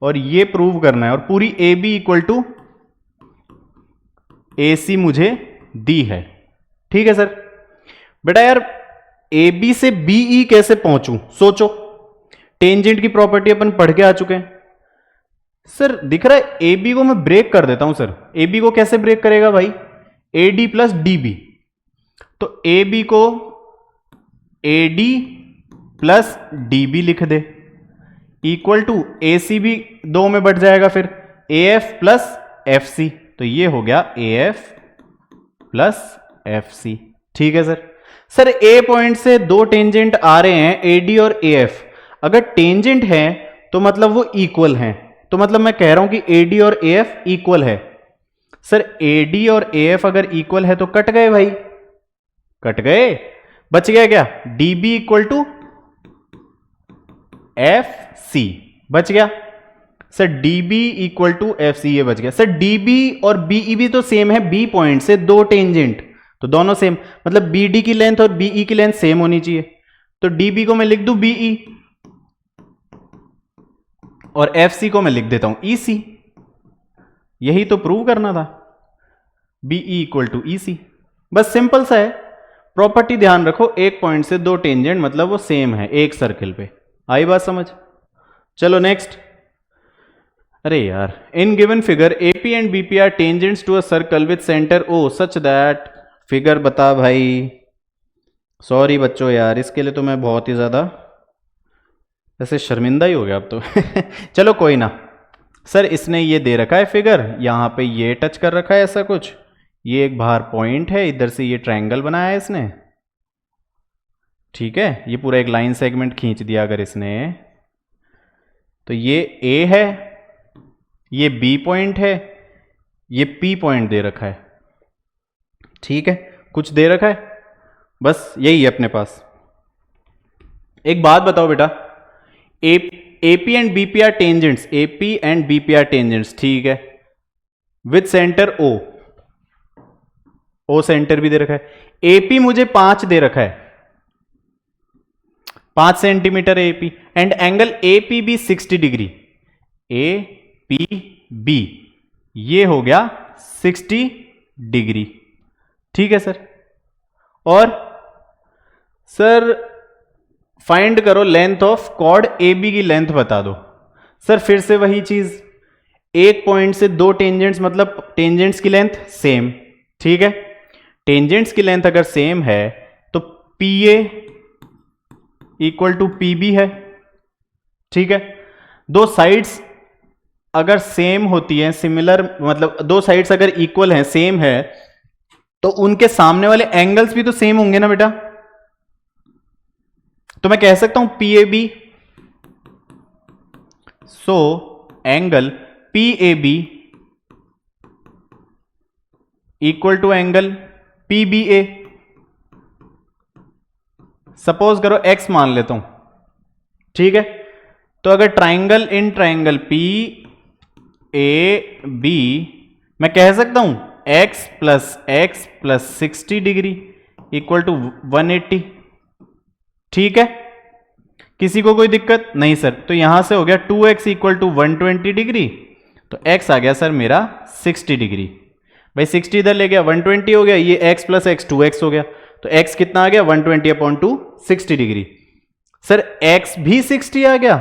और ये प्रूव करना है, और पूरी AB = AC मुझे दी है। ठीक है सर। बेटा यार AB से BE कैसे पहुंचूं? सोचो, टेंजेंट की प्रॉपर्टी अपन पढ़ के आ चुके हैं। सर दिख रहा है AB को मैं ब्रेक कर देता हूं। सर AB को कैसे ब्रेक करेगा भाई? AD + DB। तो AB को AD + DB लिख दे, इक्वल टू AC भी 2 में बट जाएगा, फिर AF + FC, तो ये हो गया AF + FC। ठीक है सर। सर A पॉइंट से दो टेंजेंट आ रहे हैं, AD और AF, अगर टेंजेंट है तो मतलब वो इक्वल हैं, तो मतलब मैं कह रहा हूं कि AD और AF इक्वल है। सर AD और AF अगर इक्वल है तो कट गए भाई, कट गए, बच गया क्या, D B equal to F C, बच गया sir, D B equal to F C, ये बच गया सर। डी बी और बीई भी तो सेम है, बी पॉइंट से दो टेंजेंट, तो दोनों सेम, मतलब बी डी की लेंथ और बीई की लेंथ सेम होनी चाहिए, तो डी बी को मैं लिख दूं बीई और एफ सी को मैं लिख देता हूं ई सी, यही तो प्रूव करना था, बीई इक्वल टू ई सी, बस सिंपल सा है। प्रॉपर्टी ध्यान रखो, एक पॉइंट से दो टेंजेंट मतलब वो सेम है एक सर्किल पे, आई बात समझ। चलो नेक्स्ट, अरे यार, in given figure AP and BP are tangents to a circle with centre O such that, figure बता भाई, सॉरी बच्चों यार, इसके लिए तो मैं बहुत ही ज्यादा ऐसे शर्मिंदा ही हो गया अब तो चलो कोई ना सर, इसने ये दे रखा है फिगर, यहां पे ये टच कर रखा है ऐसा कुछ, ये एक बाहर पॉइंट है, इधर से ये ट्रायंगल बनाया है इसने, ठीक है, ये पूरा एक लाइन सेगमेंट खींच दिया अगर इसने, तो ये ए है, ये बी पॉइंट है, ये पी पॉइंट दे रखा है, ठीक है, कुछ दे रखा है, बस यही है अपने पास। एक बात बताओ बेटा, AP and BP are tangents, AP and BP are tangents, ठीक है, with centre O, O centre भी दे रखा है, एपी मुझे 5 दे रखा है, 5 centimetre AP, and angle AP B 60 degree, A P B, ये हो गया 60 डिग्री, ठीक है सर। और सर फाइंड करो length of chord A B की लेंथ बता दो, सर फिर से वही चीज, एक पॉइंट से दो टेंजेंट्स मतलब टेंजेंट्स की लेंथ सेम, ठीक है, टेंजेंट्स की लेंथ अगर सेम है तो P A equal to P B है, ठीक है, दो साइड्स अगर सेम होती है, सिमिलर मतलब दो साइड्स अगर इक्वल हैं, सेम है, तो उनके सामने वाले एंगल्स भी तो सेम होंगे ना बेटा, तो मैं कह सकता हूं P A B, so angle P A B equal to angle P B A, suppose करो एक्स मान लेता हूं, ठीक है, तो अगर triangle in triangle P A B, मैं कह सकता हूं x plus 60 degree equal to 180, ठीक है, किसी को कोई दिक्कत नहीं सर, तो यहां से हो गया 2x इक्वल टू 120 डिग्री, तो x आ गया सर मेरा 60 डिग्री, भाई 60 इधर ले गया 120 हो गया, ये x प्लस एक्स 2x हो गया, तो x कितना आ गया 120 अपॉन 2 60 डिग्री, सर x भी 60 आ गया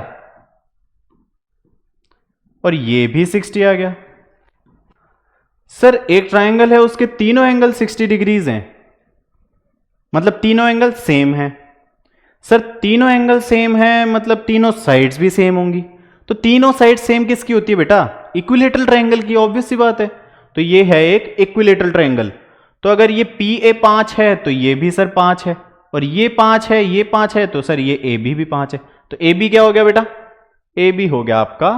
और ये भी 60 आ गया, सर एक ट्रायंगल है उसके तीनों एंगल 60 डिग्रीज हैं, मतलब तीनों एंगल सेम हैं, सर तीनों एंगल सेम है मतलब तीनों साइड्स भी सेम होंगी, तो तीनों साइड सेम किसकी होती है बेटा, इक्विलेटरल ट्रायंगल की, ऑब्वियस सी बात है, तो ये है एक इक्विलेटरल ट्रायंगल, तो अगर ये पी ए 5 है तो ये भी सर 5 है, और ये 5 है, ये 5 है, तो सर ये ए भी 5 है, तो ए बी क्या हो गया बेटा, ए बी हो गया आपका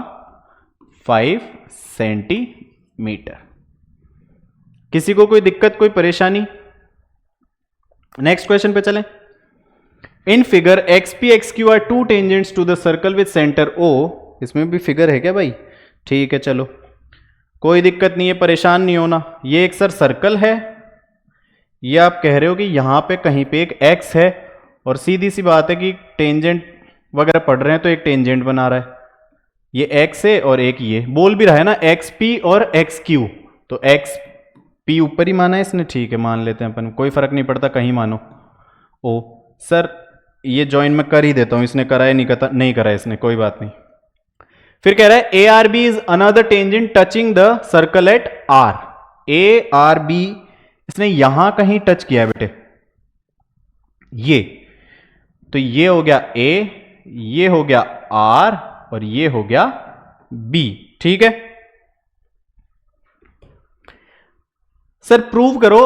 5 सेंटीमीटर, किसी को कोई दिक्कत कोई परेशानी। नेक्स्ट क्वेश्चन पे चलें, in figure X P X Q are two tangents to the circle with centre O, इसमें भी फिगर है क्या भाई, ठीक है चलो कोई दिक्कत नहीं है, परेशान नहीं होना, ये एक सर सर्कल है, ये आप कह रहे हो कि यहां पे कहीं पे एक एक्स है, और सीधी सी बात है कि टेंजेंट वगैरह पढ़ रहे हैं तो एक टेंजेंट बना रहा है, ये एक्स है और एक ये बोल भी रहा है ना एक्स पी और एक्स क्यू, तो एक्स पी ऊपर ही माना है इसने, ठीक है मान लेते हैं अपन, कोई फर्क नहीं पड़ता कहीं मानो। ओ सर ये ज्वाइन मैं कर ही देता हूं, इसने करा है नहीं करा है इसने, कोई बात नहीं। फिर कह रहा है A R B is another tangent touching the circle at R, A R B इसने यहां कहीं टच किया है बेटे, ये तो ये हो गया ए, ये हो गया आर और ये हो गया बी, ठीक है सर प्रूव करो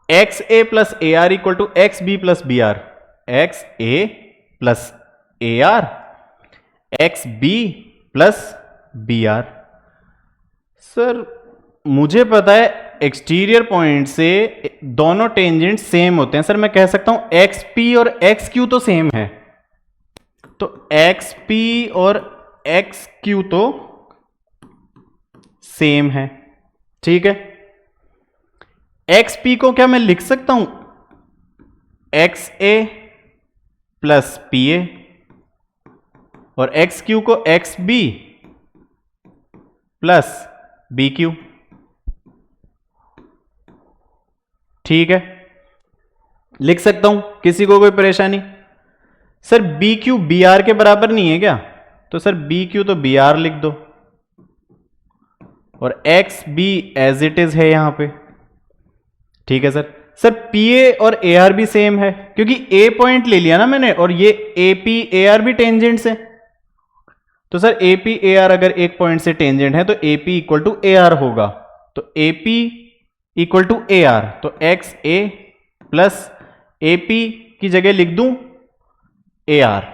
X A plus A R equal to X B plus B R, X A plus A R X B plus B R, sir मुझे पता है एक्सटीरियर पॉइंट से दोनों टेंजेंट सेम होते हैं सर, मैं कह सकता हूं एक्स पी और एक्स क्यू तो सेम है, तो एक्स पी और एक्स क्यू तो सेम है, ठीक है। एक्स पी को क्या मैं लिख सकता हूं X A plus P A, और एक्स क्यू को X B plus B Q, ठीक है, लिख सकता हूं, किसी को कोई परेशानी? Sir B Q B R के बराबर नहीं है क्या? तो सर बी क्यू तो बी आर लिख दो, और X B as it is है यहां पे, ठीक है सर। सर पी ए और ए आर भी सेम है, क्योंकि ए पॉइंट ले लिया ना मैंने, और ये ए पी ए आर भी टेंजेंट्स है, तो sir A P A R अगर एक पॉइंट से टेंजेंट है तो A P equal to A R होगा, तो A P equal to A R, तो x A plus A P की जगह लिख दूं ए आर,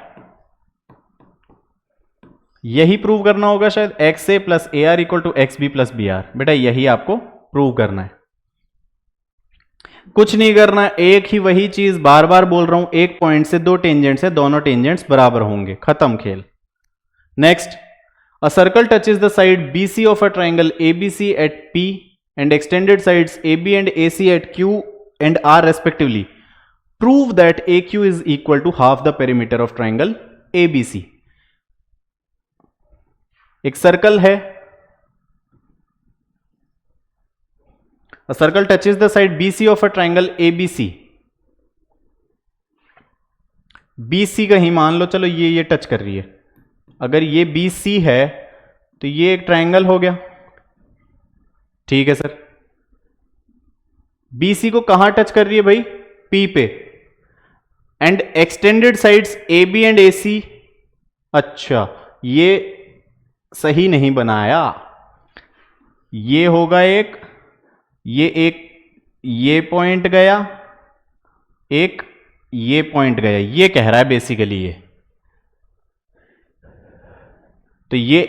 यही प्रूव करना होगा शायद, X A plus A R equal to X B plus B R. बेटा यही आपको प्रूव करना है, कुछ नहीं करना है, एक ही वही चीज बार बार बोल रहा हूं, एक पॉइंट से दो टेंजेंट्स है, दोनों टेंजेंट्स बराबर होंगे, खत्म खेल। Next, a circle touches the side BC of a triangle ABC at P and extended sides AB and AC at Q and R respectively. Prove that AQ is equal to half the perimeter of triangle ABC. एक circle है, a circle touches the side BC of a triangle ABC. BC कहीं मान लो, चलो ये touch कर रही है, अगर ये BC है तो ये एक ट्राइंगल हो गया, ठीक है सर। BC को कहां टच कर रही है भाई? P पे, and extended sides AB and AC, अच्छा ये सही नहीं बनाया, ये होगा एक, ये पॉइंट गया, एक ये पॉइंट गया, ये कह रहा है बेसिकली ये, तो ये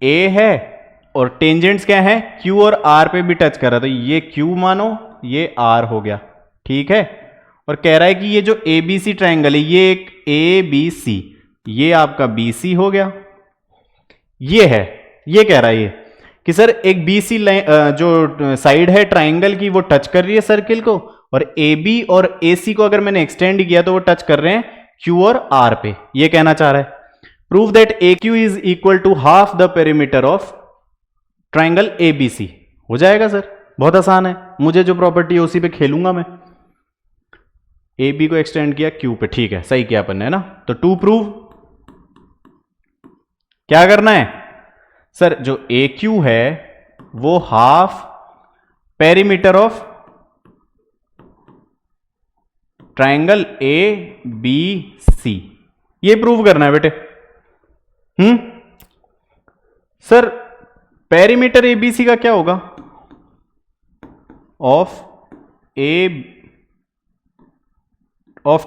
A है और टेंजेंट्स क्या है Q और R पे भी टच कर रहा, तो ये Q मानो, ये R हो गया, ठीक है। और कह रहा है कि ये जो ABC ट्राइंगल है, ये एक ABC, ये आपका BC हो गया, ये है, ये कह रहा है ये कि सर एक BC जो साइड है ट्राइंगल की वो टच कर रही है सर्किल को, और AB और AC को अगर मैंने एक्सटेंड किया तो वो टच कर रहे हैं Q और R पे, ये कहना चाह रहा है। Prove that AQ is equal to half the perimeter of triangle ABC। हो जाएगा सर, बहुत आसान है, मुझे जो प्रॉपर्टी है उसी पे खेलूंगा मैं। AB को एक्सटेंड किया Q पे, ठीक है, सही किया अपन ने ना। तो टू प्रूव क्या करना है सर, जो AQ है वो half perimeter of triangle ABC, ये प्रूव करना है बेटे। सर पेरीमीटर ABC का क्या होगा? ऑफ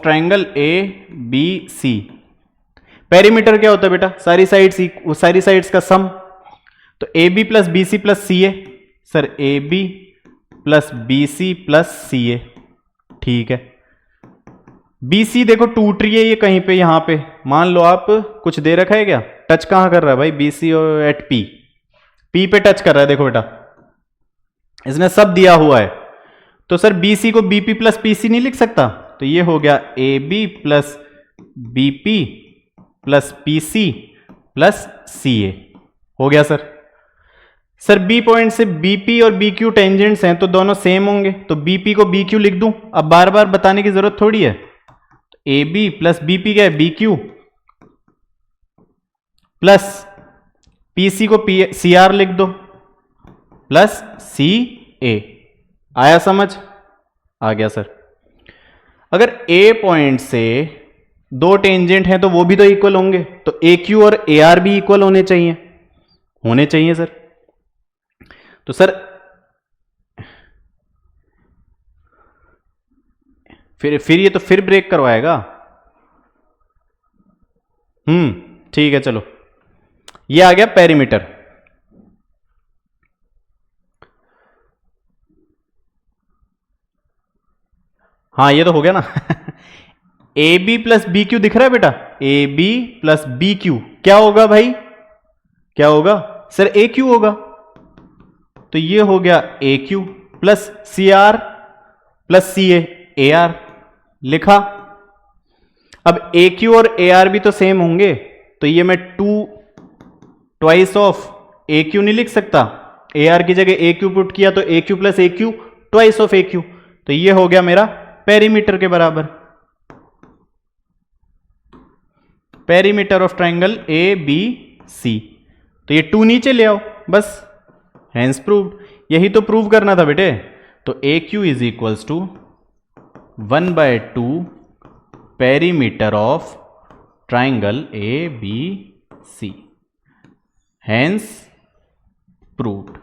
ट्राइंगल ABC, पेरीमीटर क्या होता है बेटा? सारी साइड्स का सम, तो AB plus BC plus CA, sir AB plus BC plus CA, ठीक है। BC देखो टूट रही है ये कहीं पे, यहां पे मान लो आप कुछ दे रखा है क्या, टच कहां कर रहा है भाई? BC और एट P पे टच कर रहा है, देखो बेटा इसने सब दिया हुआ है, तो सर BC को BP प्लस PC नहीं लिख सकता, तो ये हो गया AB plus BP plus PC plus CA, हो गया सर। सर B पॉइंट से BP और BQ टेंजेंट्स हैं तो दोनों सेम होंगे, तो BP को BQ लिख दूं, अब बार बार बताने की जरूरत थोड़ी है। AB प्लस BP क्या है? BQ प्लस PC को CR लिख दो प्लस CA, आया समझ? आ गया सर। अगर A पॉइंट से दो टेंजेंट हैं तो वो भी तो इक्वल होंगे, तो AQ और AR भी इक्वल होने चाहिए सर। तो सर फिर ये तो फिर ब्रेक करवाएगा। ठीक है, चलो ये आ गया पेरीमीटर। हाँ ये तो हो गया ना। A B plus B Q दिख रहा है बेटा, A B plus B Q क्या होगा भाई, क्या होगा सर, ए क्यू होगा। तो ये हो गया A Q plus C R plus C A R लिखा। अब ए क्यू और ए आर भी तो सेम होंगे, तो ये मैं 2 ट्वाइस ऑफ ए क्यू नहीं लिख सकता, ए आर की जगह ए क्यू पुट किया तो A Q plus A Q twice of A Q, तो ये हो गया मेरा पेरीमीटर के बराबर, perimeter of triangle A B C. तो ये 2 नीचे ले आओ बस, हैंस प्रूव्ड। यही तो प्रूव करना था बेटे। तो A Q is equals to 1/2 perimeter of triangle A B C, hence proved.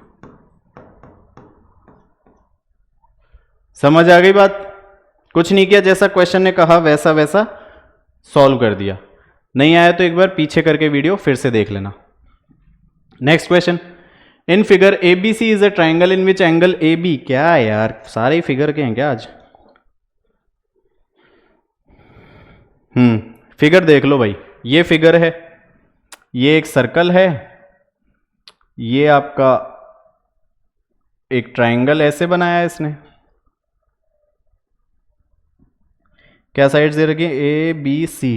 समझ आ गई बात? कुछ नहीं किया, जैसा क्वेश्चन ने कहा वैसा वैसा सॉल्व कर दिया। नहीं आया तो एक बार पीछे करके वीडियो फिर से देख लेना। Next question, in figure A B C is a triangle in which angle A B, क्या है यार सारे ही फिगर के हैं क्या आज? फिगर देख लो भाई, ये फिगर है, ये एक सर्कल है, ये आपका एक ट्राइंगल ऐसे बनाया है इसने, क्या साइड्स दे रखी है, A B C,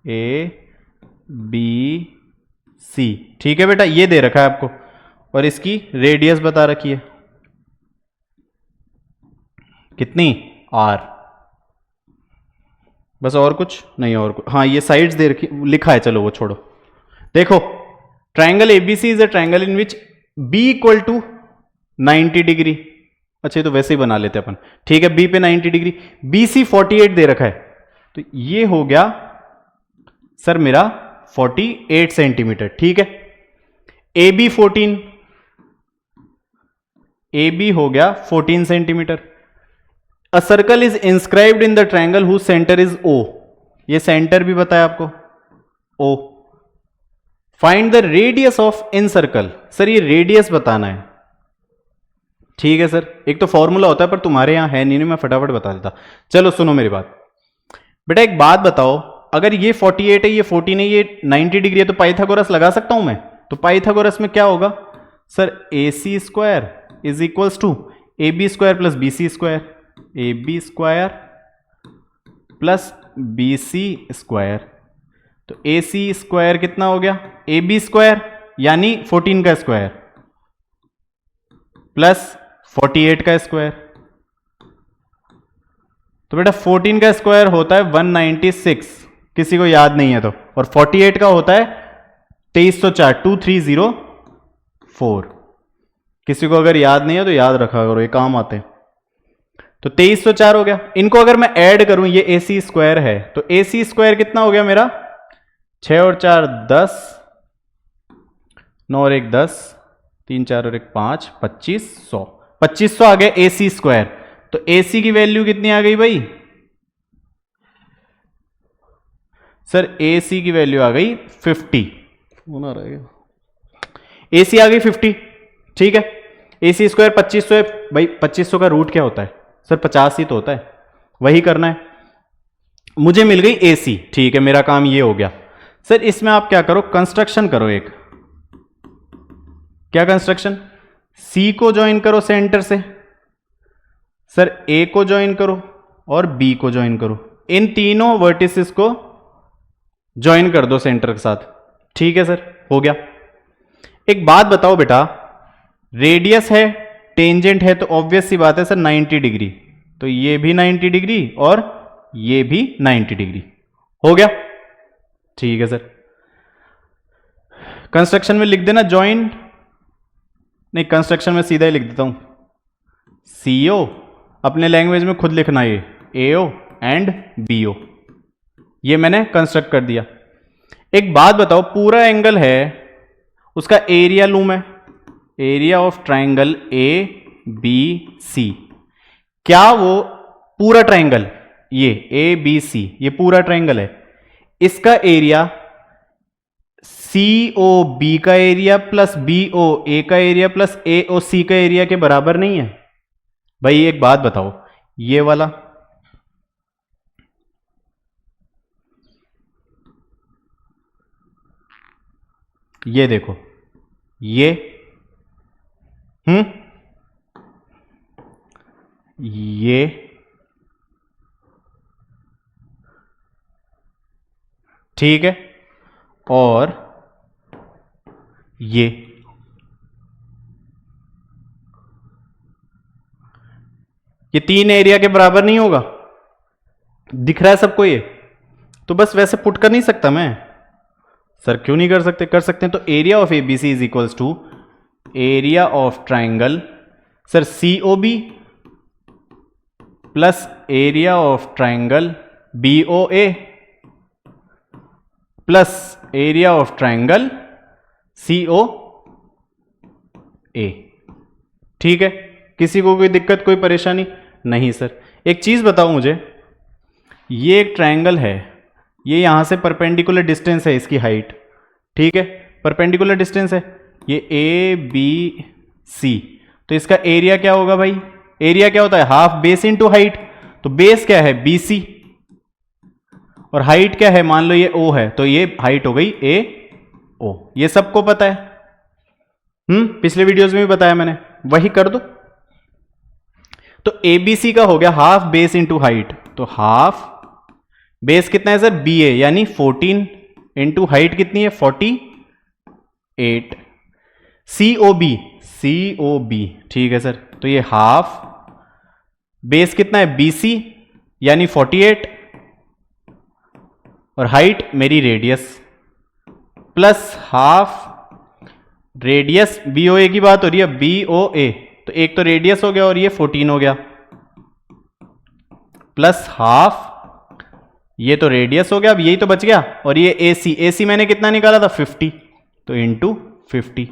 A B सी, ठीक है बेटा, ये दे रखा है आपको, और इसकी रेडियस बता रखी है कितनी, आर, बस और कुछ नहीं, और कुछ, हाँ ये साइड्स दे रखी लिखा है, चलो वो छोड़ो। देखो triangle ABC is a triangle in which B equal to 90 degree, अच्छा ये तो वैसे ही बना लेते अपन, ठीक है, बी पे 90 डिग्री, बी सी 48 दे रखा है, तो ये हो गया सर मेरा 48 सेंटीमीटर, ठीक है। ए बी 14, ए बी हो गया 14 centimetre. A circle is inscribed in the triangle whose centre is O, ये सेंटर भी बताया आपको O. Find the radius of incircle, sir ये रेडियस बताना है, ठीक है सर, एक तो फॉर्मूला होता है पर तुम्हारे यहां है नहीं, मैं फटाफट बता देता। चलो सुनो मेरी बात बेटा, एक बात बताओ, अगर ये 48 है, ये 14 है, ये 90 डिग्री है, तो पाइथागोरस लगा सकता हूं मैं? तो पाइथागोरस में क्या होगा sir, A C square is equals to A B square plus B C square, A B square plus B C square, तो ए सी स्क्वायर कितना हो गया, ए बी स्क्वायर यानी 14 का स्क्वायर प्लस 48 का स्क्वायर, तो बेटा 14 का स्क्वायर होता है 196, किसी को याद नहीं है तो, और 48 का होता है 2304, 2304, किसी को अगर याद नहीं है तो याद रखा करो, ये काम आते हैं। तो 2304 हो गया, इनको अगर मैं ऐड करूं, ये ए सी स्क्वायर है, तो ए सी स्क्वायर कितना हो गया मेरा, 6 और 4 10, 9 और 1 10, 3 4 और 1 5, 2500, 2500 आ गया ए सी स्क्वायर। तो ए सी की वैल्यू कितनी आ गई भाई सर, ए सी की वैल्यू आ गई 50 होना रहेगा, ए सी आ गई 50, ठीक है। ए सी स्क्वायर 2500 है भाई, 2500 का रूट क्या होता है सर, 50 ही तो होता है, वही करना है। मुझे मिल गई ए सी, ठीक है, मेरा काम ये हो गया। सर इसमें आप क्या करो, कंस्ट्रक्शन करो एक, क्या कंस्ट्रक्शन, सी को ज्वाइन करो सेंटर से, सर ए को ज्वाइन करो और बी को ज्वाइन करो, इन तीनों वर्टिसेस को ज्वाइन कर दो सेंटर के साथ, ठीक है सर, हो गया। एक बात बताओ बेटा, रेडियस है, टेंजेंट है, तो ऑब्वियस सी बात है सर 90 डिग्री, तो ये भी 90 डिग्री और ये भी 90 डिग्री, हो गया, ठीक है सर। कंस्ट्रक्शन में लिख देना जॉइंट, नहीं कंस्ट्रक्शन में सीधा ही लिख देता हूं, सीओ, अपने लैंग्वेज में खुद लिखना ये एओ एंड बीओ, ये मैंने कंस्ट्रक्ट कर दिया। एक बात बताओ, पूरा एंगल है, उसका एरिया लूं मैं, area of triangle A B C, क्या वो पूरा ट्राइंगल, ये ए बी सी, ये पूरा ट्राइंगल है, इसका एरिया सी ओ बी का एरिया प्लस बी ओ ए का एरिया प्लस ए ओ सी का एरिया के बराबर नहीं है? भाई एक बात बताओ, ये वाला ये देखो ये ये ठीक है, और ये तीन एरिया के बराबर नहीं होगा, दिख रहा है सबको ये? तो बस वैसे पुट कर नहीं सकता मैं? सर क्यों नहीं कर सकते? कर सकते हैं। तो area of ABC is equals to area of triangle sir COB plus area of triangle BOA plus area of triangle CO A. ठीक है, किसी को कोई दिक्कत, कोई परेशानी? नहीं सर। एक चीज बताओ मुझे, ये एक ट्रायंगल है, ये यहां से परपेंडिकुलर डिस्टेंस है, इसकी हाइट, ठीक है, परपेंडिकुलर डिस्टेंस है, ये ए बी सी, तो इसका एरिया क्या होगा भाई? एरिया क्या होता है? Half base into height. तो बेस क्या है? बी सी, और हाइट क्या है? मान लो ये ओ है, तो ये हाइट हो गई ए ओ। ये सबको पता है, पिछले वीडियोस में भी बताया मैंने, वही कर दो। तो एबीसी का हो गया हाफ बेस इंटू हाइट, तो हाफ बेस कितना है सर? बी ए, यानी 14 इंटू हाइट कितनी है? 48। सीओबी, सीओबी, ठीक है सर, तो ये हाफ बेस कितना है? बीसी, यानी 48, और हाइट मेरी radius, plus half radius BOA की बात हो रही है, बीओए, तो एक तो रेडियस हो गया और ये 14 हो गया, प्लस हाफ ये तो रेडियस हो गया, अब यही तो बच गया, और ये एसी, एसी मैंने कितना निकाला था? 50, तो इंटू 50।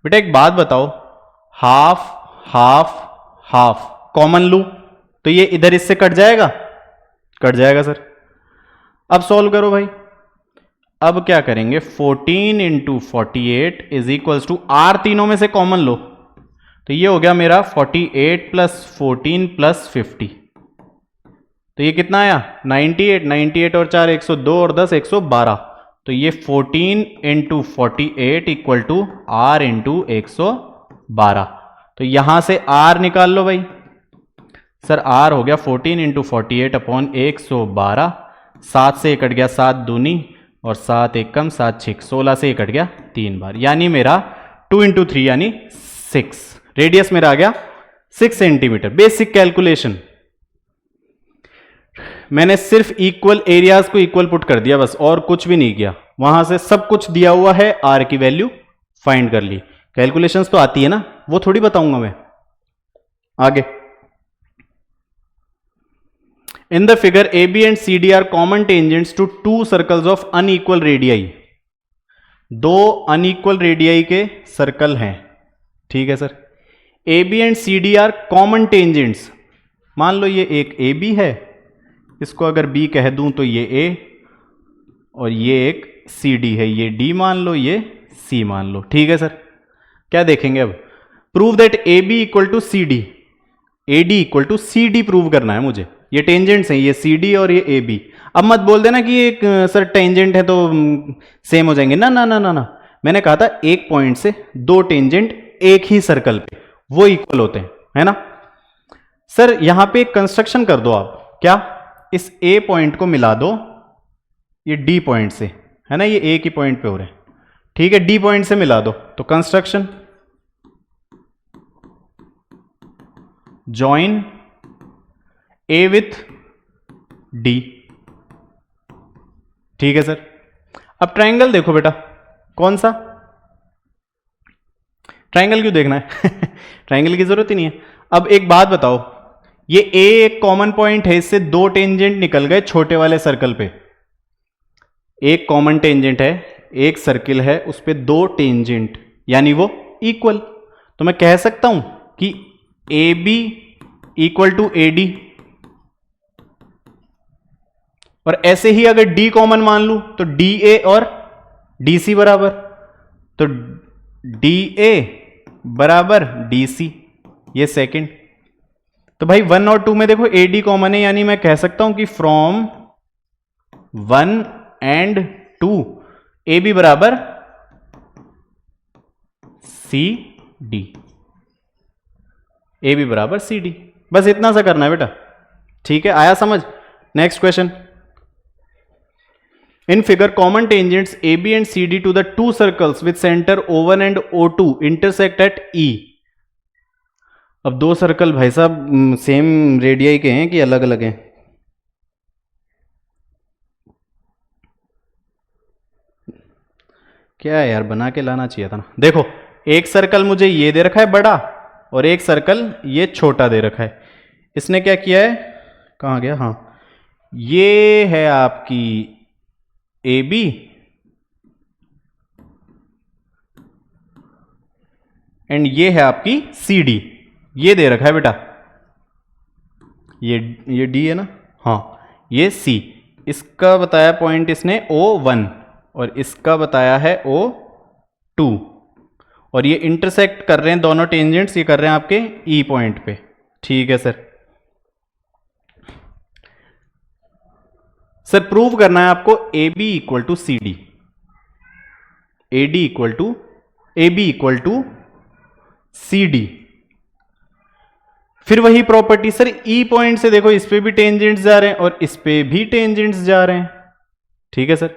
बेटा एक बात बताओ, हाफ हाफ हाफ कॉमन लू तो ये इधर इससे कट जाएगा? कट जाएगा सर। अब सॉल्व करो भाई। अब क्या करेंगे? 14 into 48 is equals to, R तीनों में से कॉमन लो, तो ये हो गया मेरा 48 प्लस 14 प्लस 50, तो ये कितना आया? 98, 98 और 4 102 और 10 112, तो ये 14 into 48 equal to R into 112, तो यहां से आर निकाल लो भाई। सर आर हो गया 14 इंटू 48 अपॉन 112, 7 से कट गया 7 दूनी, और 7 एक कम 7 6, 16 से कट गया 3 बार, यानी मेरा 2 इंटू 3 यानी 6, रेडियस मेरा आ गया 6 सेंटीमीटर। बेसिक कैलकुलेशन, मैंने सिर्फ इक्वल एरियाज को इक्वल पुट कर दिया बस, और कुछ भी नहीं किया, वहां से सब कुछ दिया हुआ है, आर की वैल्यू फाइंड कर ली। कैलकुलेशंस तो आती है ना, वो थोड़ी बताऊंगा मैं आगे। In the figure, AB and CD are common tangents to two circles of unequal radii. दो अनइक्वल रेडियाई के सर्कल हैं, ठीक है sir. AB and CD are common tangents. मान लो ये एक AB है, इसको अगर B कह दूं तो ये A, और ये एक CD है, ये D मान लो, ये C मान लो, ठीक है सर। क्या देखेंगे अब? Prove that AB equal to CD, AD equal to CD prove करना है मुझे। ये टेंजेंट्स हैं, ये CD और ये AB। अब मत बोल देना कि एक सर टेंजेंट है तो सेम हो जाएंगे, ना ना ना ना ना, मैंने कहा था एक पॉइंट से दो टेंजेंट एक ही सर्कल पे वो इक्वल होते हैं, है ना सर। यहां पे एक कंस्ट्रक्शन कर दो आप, क्या? इस A पॉइंट को मिला दो ये D पॉइंट से, है ना, ये एक ही पॉइंट पे हो रहे हैं, ठीक है, D पॉइंट से मिला दो, तो construction join A with D, ठीक है सर। अब ट्रायंगल देखो बेटा, कौन सा ट्रायंगल क्यों देखना है ट्रायंगल की जरूरत ही नहीं है। अब एक बात बताओ, ये A एक कॉमन पॉइंट है, इससे दो टेंजेंट निकल गए छोटे वाले सर्कल पे, एक कॉमन टेंजेंट है, एक सर्किल है, उस पे दो टेंजेंट, यानी वो इक्वल, तो मैं कह सकता हूं कि AB इक्वल टू AD, और ऐसे ही अगर D कॉमन मान लूं तो DA और DC बराबर, तो DA बराबर DC, ये सेकंड। तो भाई 1 और 2 में देखो AD कॉमन है, यानी मैं कह सकता हूं कि फ्रॉम 1 एंड 2 AB बराबर सी डी, ए बी बराबर सी डी। बस इतना सा करना है बेटा, ठीक है, आया समझ। Next question, in figure common tangents A B and C D to the two circles with centre O1 and O2 intersect at E। अब दो सर्कल भाई साहब सेम रेडियाई के हैं कि अलग अलग हैं? क्या है यार, बना के लाना चाहिए था ना। देखो एक सर्कल मुझे ये दे रखा है बड़ा और एक सर्कल ये छोटा दे रखा है। इसने क्या किया है, कहाँ गया, हाँ ये है आपकी ए बी एंड ये है आपकी सी डी, ये दे रखा है बेटा, ये डी है ना, हाँ ये सी, इसका बताया पॉइंट इसने O1 और इसका बताया है O2 और ये इंटरसेक्ट कर रहे हैं दोनों टेंजेंट्स, ये कर रहे हैं आपके E पॉइंट पे। ठीक है सर, सर प्रूव करना है आपको A B equal to C D, A D equal to A B equal to C D. फिर वही प्रॉपर्टी सर, ई पॉइंट से देखो इस पे भी टेंजेंट्स जा रहे हैं और इस पे भी टेंजेंट्स जा रहे हैं। ठीक है सर,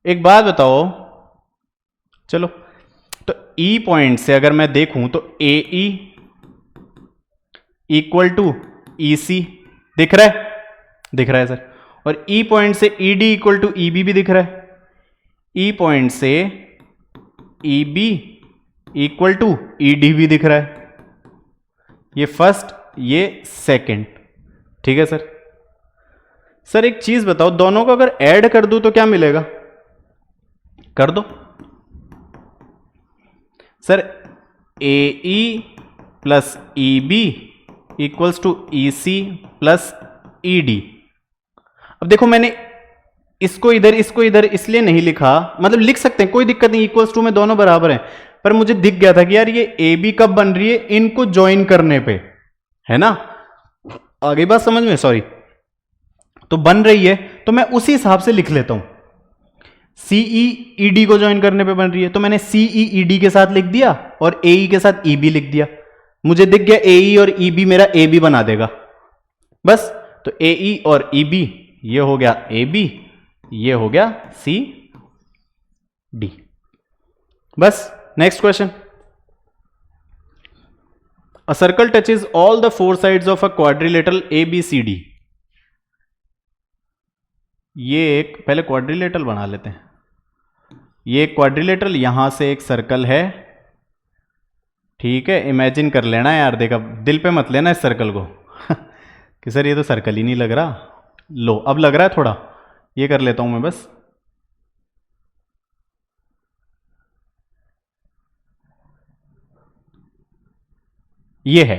एक बात बताओ, चलो तो ई पॉइंट से अगर मैं देखूं तो ए ई इक्वल टू ई सी दिख रहा है, दिख रहा है सर, और ई पॉइंट से E D equal to E B भी दिख रहा है, ई पॉइंट से E B equal to E D भी दिख रहा है, ये फर्स्ट ये सेकंड। ठीक है सर, सर एक चीज बताओ, दोनों को अगर ऐड कर दूं तो क्या मिलेगा, कर दो sir, A E plus E B equals to E C plus E D. अब देखो मैंने इसको इधर इसलिए नहीं लिखा, मतलब लिख सकते हैं कोई दिक्कत नहीं, इक्वल्स टू में दोनों बराबर हैं, पर मुझे दिख गया था कि यार ये ए बी कब बन रही है, इनको ज्वाइन करने पे, है ना, आगे बात समझ में, सॉरी, तो बन रही है तो मैं उसी हिसाब से लिख लेता हूं, सीई ई डी को ज्वाइन करने पे बन रही है तो मैंने सीई ई डी के साथ लिख दिया और ए के साथ ई बी लिख दिया, मुझे दिख गया ए और ई बी मेरा ए बी बना देगा बस। तो ए और ई बी ये हो गया ए बी, ये हो गया सी डी, बस। Next question, a circle touches all the four sides of a quadrilateral A B C D. ये एक पहले क्वाड्रिलेटरल बना लेते हैं, ये क्वाड्रिलेटरल, यहां से एक सर्कल है, ठीक है, इमेजिन कर लेना यार, देखा दिल पे मत लेना इस सर्कल को कि सर ये तो सर्कल ही नहीं लग रहा, लो अब लग रहा है थोड़ा, ये कर लेता हूं मैं बस, ये है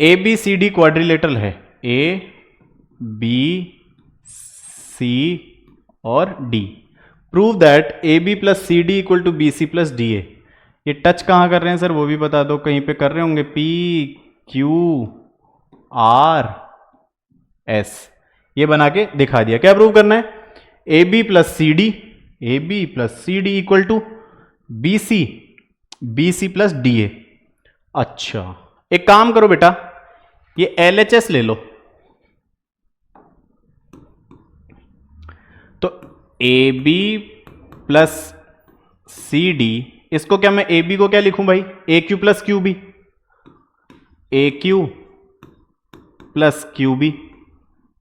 A B C D quadrilateral है, ए बी सी और D. Prove that A B plus C D equal to B C plus D A. ये टच कहां कर रहे हैं सर वो भी बता दो, कहीं पे कर रहे होंगे, पी क्यू आर एस, ये बना के दिखा दिया। क्या प्रूव करना है, A B plus C D, A B plus C D equal to B C plus D A. अच्छा एक काम करो बेटा, ये LHS ले लो, तो A B plus C D, इसको क्या मैं ए बी को क्या लिखूं भाई, A Q plus Q B, A Q plus Q B,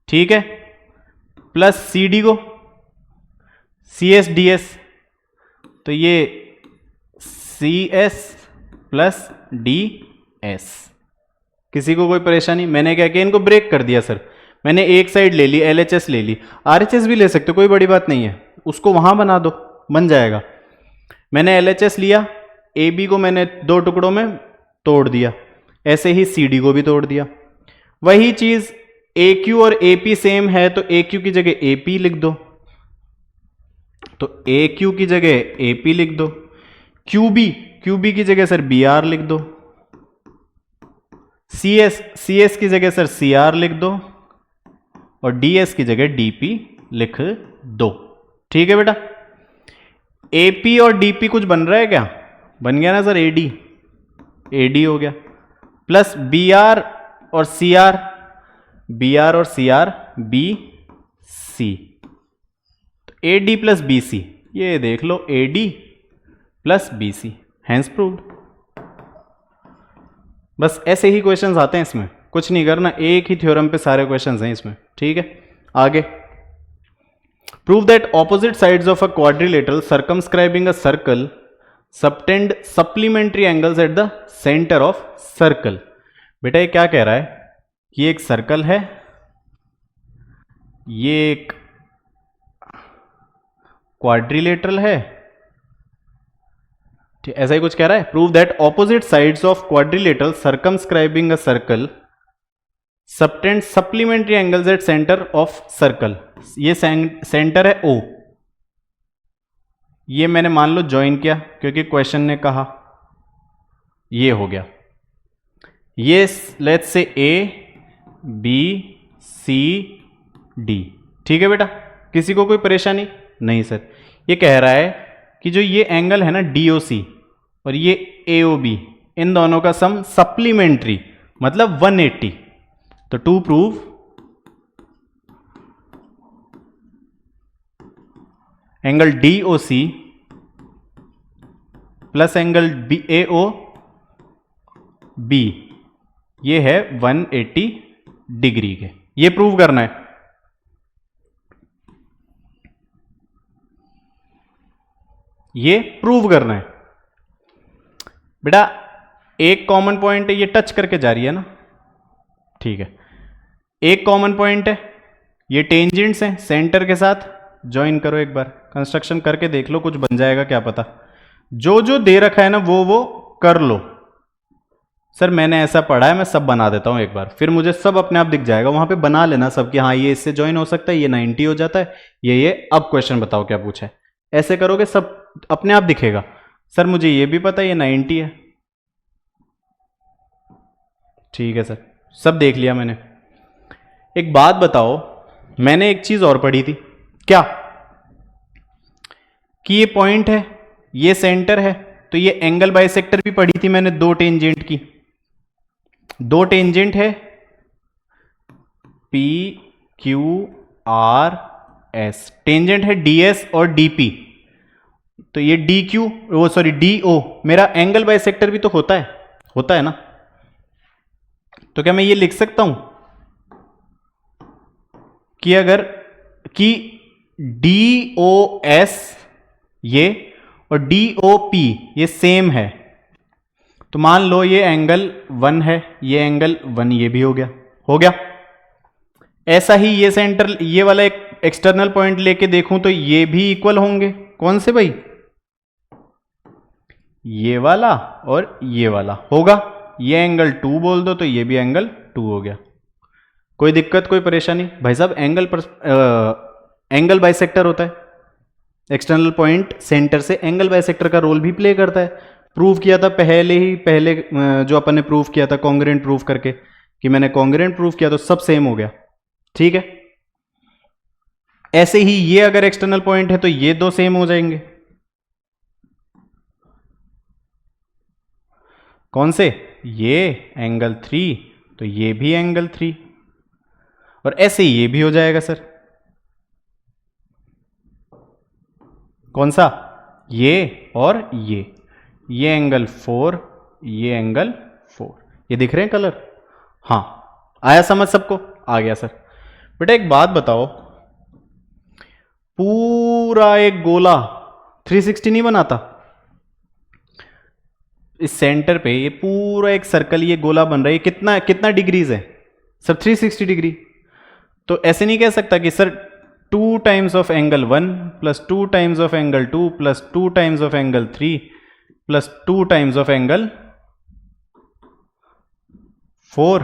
ठीक है, प्लस सी डी को सी एस डी एस, तो ये C S plus D S. किसी को कोई परेशानी, मैंने क्या किया, इनको ब्रेक कर दिया सर, मैंने एक साइड ले ली, LHS ले ली, RHS भी ले सकते हो, कोई बड़ी बात नहीं है, उसको वहां बना दो, बन जाएगा। मैंने LHS लिया, AB को मैंने दो टुकड़ों में तोड़ दिया, ऐसे ही CD को भी तोड़ दिया। वही चीज AQ और AP सेम है तो AQ की जगह AP लिख दो, तो AQ की जगह AP लिख दो, QB की जगह सर BR लिख दो, CS की जगह सर CR लिख दो और DS की जगह DP लिख दो। ठीक है बेटा, AP और DP कुछ बन रहा है क्या? बन गया ना सर, AD हो गया, प्लस BR और CR, BC, तो AD प्लस BC, ये देख लो AD plus BC, hence proved. बस ऐसे ही क्वेश्चंस आते हैं इसमें, कुछ नहीं करना, एक ही थ्योरम पे सारे क्वेश्चंस हैं इसमें, ठीक है। आगे, prove that opposite sides of a quadrilateral circumscribing a circle subtend supplementary angles at the centre of circle. बेटा ये क्या कह रहा है कि ये एक सर्कल है, ये एक क्वाड्रिलेटरल है, ठीक, ऐसा ही कुछ कह रहा है। Prove that opposite sides of quadrilateral circumscribing a circle subtend supplementary angles at centre of circle. ये सेंटर है O, ये मैंने मान लो ज्वाइन किया क्योंकि क्वेश्चन ने कहा, ये हो गया, ये लेट्स से ABCD, ठीक है बेटा, किसी को कोई परेशानी नहीं सर। ये कह रहा है कि जो ये एंगल है ना DOC और ये AOB, इन दोनों का सम सप्लीमेंट्री मतलब 180, तो to prove angle DOC plus angle AOB ये है 180 डिग्री के, ये प्रूव करना है। ये प्रूव करना है बेटा। एक कॉमन पॉइंट है, ये टच करके जा रही है ना, ठीक है, एक कॉमन पॉइंट है, ये टेंजेंट्स हैं, सेंटर के साथ ज्वाइन करो, एक बार कंस्ट्रक्शन करके देख लो, कुछ बन जाएगा क्या पता। जो जो दे रखा है ना वो कर लो। सर मैंने ऐसा पढ़ा है, मैं सब बना देता हूं एक बार, फिर मुझे सब अपने आप दिख जाएगा, वहां पे बना लेना सब कि हाँ ये इससे ज्वाइन हो सकता है, ये 90 हो जाता है, ये अब क्वेश्चन बताओ क्या पूछा है, ऐसे करोगे सब अपने आप दिखेगा। सर मुझे ये भी पता है ये 90 है, ठीक है सर, सब देख लिया मैंने। एक बात बताओ, मैंने एक चीज और पढ़ी थी, क्या कि ये पॉइंट है, ये सेंटर है, तो ये एंगल बाइसेक्टर भी पढ़ी थी मैंने, दो टेंजेंट की, दो टेंजेंट है PQRS, टेंजेंट है DS और DP, तो ये DO मेरा एंगल बाइसेक्टर भी तो होता है ना। तो क्या मैं ये लिख सकता हूं कि अगर कि DOS ये और DOP ये सेम है, तो मान लो ये एंगल 1 है, ये एंगल 1, ये भी हो गया। ऐसा ही ये सेंटर, ये वाला एक एक्सटर्नल पॉइंट लेके देखूं तो ये भी इक्वल होंगे, कौन से भाई, ये वाला और ये वाला होगा, ये एंगल 2 बोल दो तो ये भी एंगल 2 हो गया। कोई दिक्कत, कोई परेशानी भाई साहब? एंगल बाइसेक्टर होता है, एक्सटर्नल पॉइंट सेंटर से एंगल बाइसेक्टर का रोल भी प्ले करता है। प्रूव किया था पहले जो अपन ने प्रूव किया था कॉन्ग्रुएंट प्रूव करके, कि मैंने कॉन्ग्रुएंट प्रूव किया तो सब सेम हो गया, ठीक है। ऐसे ही ये अगर एक्सटर्नल पॉइंट है तो ये दो सेम हो जाएंगे, कौन से, ये एंगल 3 तो ये भी एंगल 3, और ऐसे ही ये भी हो जाएगा सर, कौन सा, ये और ये एंगल 4, ये एंगल 4, ये दिख रहे हैं कलर? हाँ, आया समझ सबको? आ गया सर। बेटा एक बात बताओ, पूरा एक गोला 360 नहीं बनाता? इस सेंटर पे ये पूरा एक सर्कल, ये गोला बन रहा है, ये कितना डिग्रीज है सर? 360 डिग्री। तो ऐसे नहीं कह सकता कि sir 2 times of angle 1 plus 2 times of angle 2 plus 2 times of angle 3 plus 2 times of angle 4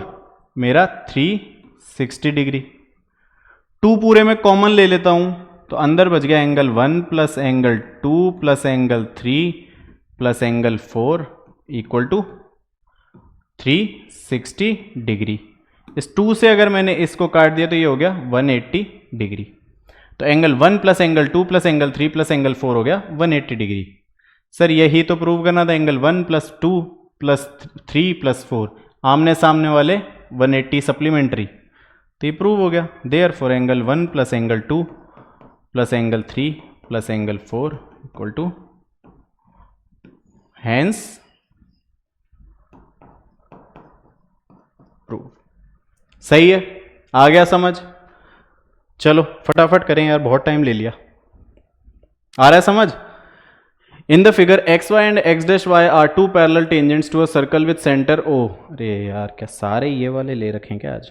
मेरा 360 डिग्री। 2 पूरे में कॉमन ले लेता हूं तो अंदर बच गया angle 1 plus angle 2 plus angle 3 plus angle 4 equal to 360 degree. इस 2 से अगर मैंने इसको काट दिया तो ये हो गया 180 डिग्री। तो angle 1 plus angle 2 plus angle 3 plus angle 4 हो गया 180 डिग्री। सर यही तो प्रूव करना था, एंगल 1 प्लस 2 प्लस 3 प्लस 4 आमने सामने वाले 180 सप्लीमेंट्री, तो ये प्रूव हो गया। Therefore angle 1 plus angle 2 plus angle 3 plus angle 4 equal to, hence prove. सही है, आ गया समझ? चलो फटाफट करें यार, बहुत टाइम ले लिया। आ रहा है समझ? In the figure X Y and x dash Y are two parallel tangents to a circle with centre O. अरे यार क्या सारे ये वाले ले रखे हैं क्या आज?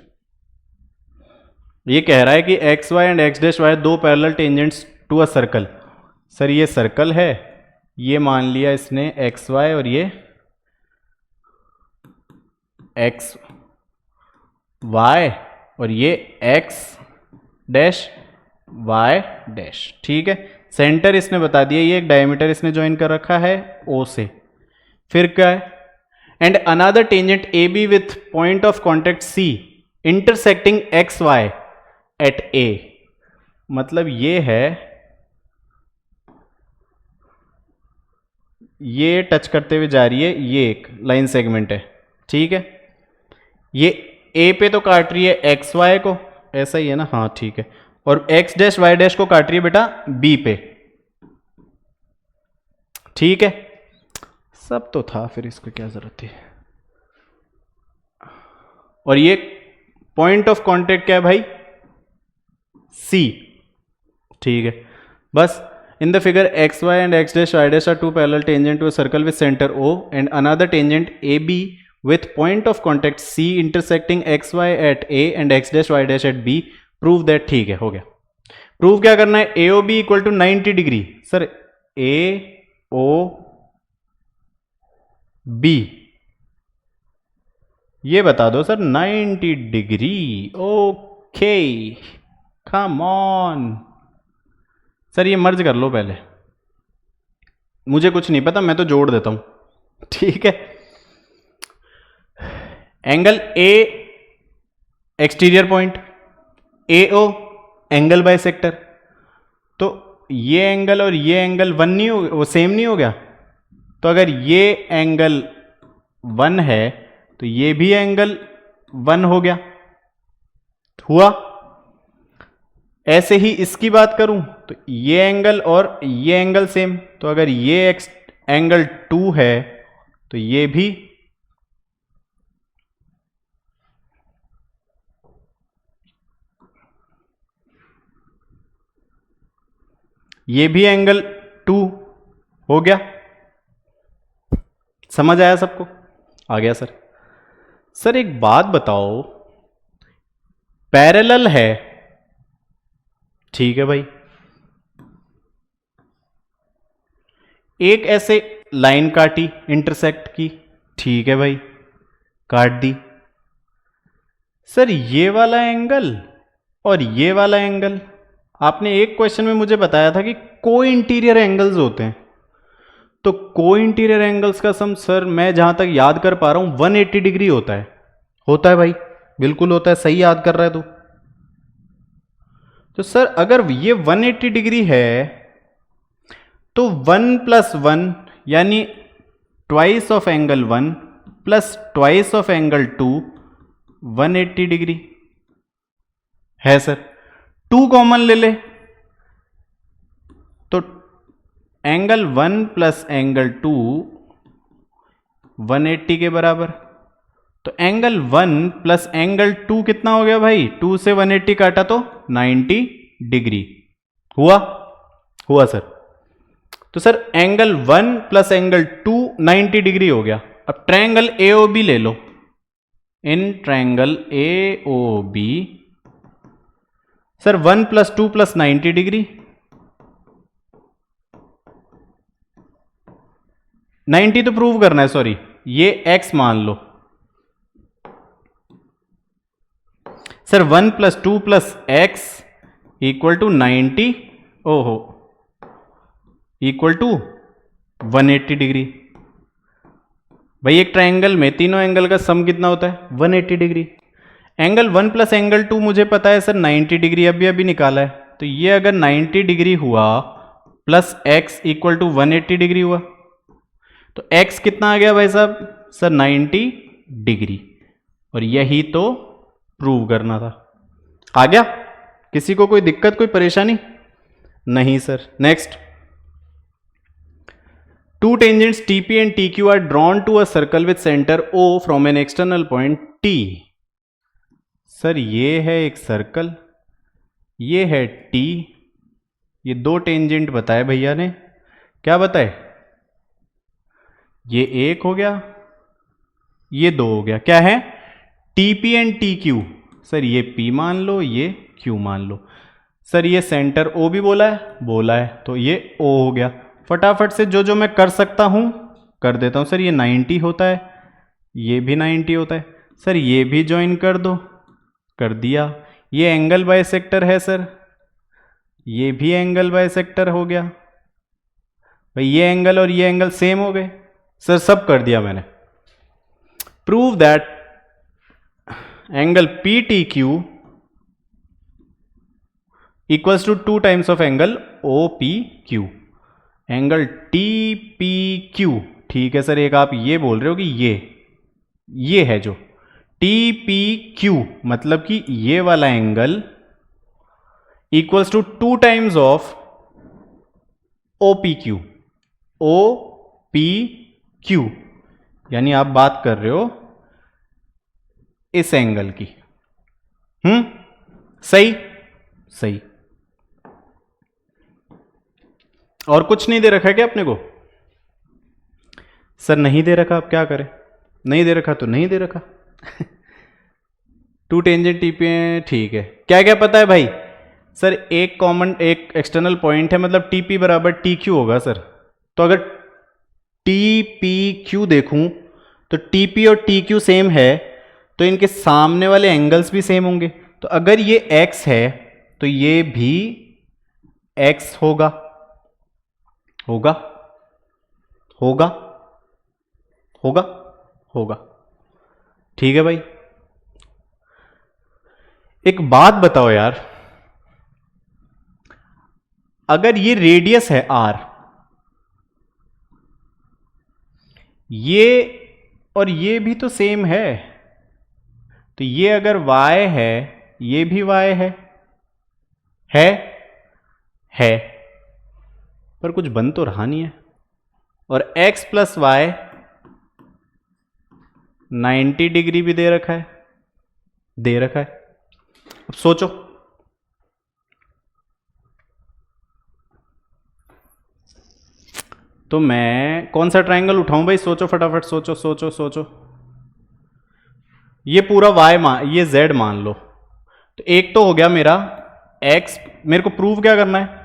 ये कह रहा है कि x Y and x dash y दो parallel tangents to a circle. Sir ये सर्कल है, ये मान लिया इसने एक्स वाई और ये एक्स वाई और ये एक्स डैश वाई डैश, ठीक है। सेंटर इसने बता दिया, ये एक डायमीटर इसने ज्वाइन कर रखा है ओ से। फिर क्या है? And another tangent A B with point of contact C intersecting x y at A. मतलब ये है, ये टच करते हुए जा रही है, ये एक लाइन सेगमेंट है, ठीक है। ये ए पे तो काट रही है एक्स वाई को, ऐसा ही है ना? हाँ ठीक है। और एक्स डैश वाई डैश को काट रही है बेटा बी पे, ठीक है। सब तो था, फिर इसको क्या जरूरत थी? और ये पॉइंट ऑफ कांटेक्ट क्या है भाई? सी, ठीक है। बस in the figure X Y and x dash Y dash are two parallel tangent to a circle with centre O and another tangent A B with point of contact C intersecting xy at A and x dash y dash at B, prove that। ठीक है, हो गया। Prove क्या करना है? AOB equal to 90 degree. Sir AOB ये बता दो sir, 90 degree. Okay come on sir, ये मर्ज कर लो पहले, मुझे कुछ नहीं पता, मैं तो जोड़ देता हूं, ठीक है। Angle A exterior point, AO angle bisector, तो ये एंगल और ये एंगल वन नहीं हो, वो सेम नहीं हो गया? तो अगर ये एंगल 1 है तो ये भी एंगल 1 हो गया, हुआ। ऐसे ही इसकी बात करूं तो ये एंगल और ये एंगल सेम, तो अगर ये एंगल 2 है तो ये भी एंगल 2 हो गया। समझ आया सबको? आ गया सर। सर एक बात बताओ, पैरेलल है, ठीक है भाई, एक ऐसे लाइन काटी इंटरसेक्ट की, ठीक है भाई, काट दी। सर ये वाला एंगल और ये वाला एंगल, आपने एक क्वेश्चन में मुझे बताया था कि को इंटीरियर एंगल्स होते हैं, तो को इंटीरियर एंगल्स का सम सर मैं जहां तक याद कर पा रहा हूं 180 डिग्री होता है। होता है भाई, बिल्कुल होता है, सही याद कर रहा है तू। तो सर अगर ये 180 डिग्री है तो 1 प्लस 1 यानी twice of angle 1 plus twice of angle 2 180 degree है सर। 2 कॉमन ले ले तो एंगल 1 प्लस एंगल 2 180 के बराबर। तो एंगल 1 प्लस एंगल 2 कितना हो गया भाई? 2 से 180 काटा तो 90 डिग्री हुआ। हुआ सर। तो sir angle 1 plus angle 2 90 degree हो गया। अब ट्रायंगल AOB ले लो। In triangle AOB sir 1 plus 2 plus 90 degree, 90 तो प्रूव करना है, सॉरी ये x मान लो। Sir 1 plus 2 plus x equal to 90, ओहो, इक्वल टू 180 डिग्री। भाई एक ट्रायंगल में तीनों एंगल का सम कितना होता है? 180 डिग्री। एंगल 1 प्लस एंगल 2 मुझे पता है सर 90 डिग्री, अभी अभी निकाला है, तो ये अगर 90 डिग्री हुआ plus x equal to 180 degree हुआ, तो x कितना आ गया भाई साहब? Sir 90 degree. और यही तो प्रूव करना था। आ गया? किसी को कोई दिक्कत, कोई परेशानी? नहीं sir. Next, to tangents TP and TQ are drawn to a circle with center O from an external point T। Sir ये है एक सर्कल, ये है T, ये दो टेंजेंट बताए भैया ने। क्या बताए? ये एक हो गया, ये दो हो गया। क्या है? TP and TQ। सर ये P मान लो, ये Q मान लो। सर ये सेंटर O भी बोला है? बोला है। तो ये O हो गया। फटाफट से जो जो मैं कर सकता हूं कर देता हूं। सर ये 90 होता है, ये भी 90 होता है। सर ये भी ज्वाइन कर दो, कर दिया। ये एंगल बाइसेक्टर है सर, ये भी एंगल बाइसेक्टर हो गया। भाई ये एंगल और ये एंगल सेम हो गए। सर सब कर दिया मैंने। Prove that angle PTQ equals to 2 times of angle OPQ। Angle TPQ, ठीक है सर। एक आप ये बोल रहे हो कि ये है जो TPQ, मतलब कि ये वाला angle equals to 2 times of OPQ। OPQ यानी आप बात कर रहे हो इस एंगल की। सही सही। और कुछ नहीं दे रखा है क्या अपने को? सर नहीं दे रखा, अब क्या करें? नहीं दे रखा तो नहीं दे रखा। टू टेंजेंट TP, ठीक है। क्या क्या पता है भाई? सर एक कॉमन, एक एक्सटर्नल पॉइंट है, मतलब TP बराबर TQ होगा सर। तो अगर TPQ देखूं तो TP और TQ सेम है, तो इनके सामने वाले एंगल्स भी सेम होंगे। तो अगर ये x है तो ये भी x होगा, होगा होगा होगा होगा। ठीक है भाई। एक बात बताओ यार, अगर ये रेडियस है r, ये और ये भी तो सेम है, तो ये अगर y है, ये भी y है, है पर कुछ बन तो रहा नहीं है। और x प्लस वाई 90 डिग्री भी दे रखा है, दे रखा है। अब सोचो, तो मैं कौन सा ट्रायंगल उठाऊं भाई? सोचो फटाफट, सोचो सोचो सोचो। ये पूरा ये z मान लो। तो एक तो हो गया मेरा x, मेरे को प्रूव क्या करना है?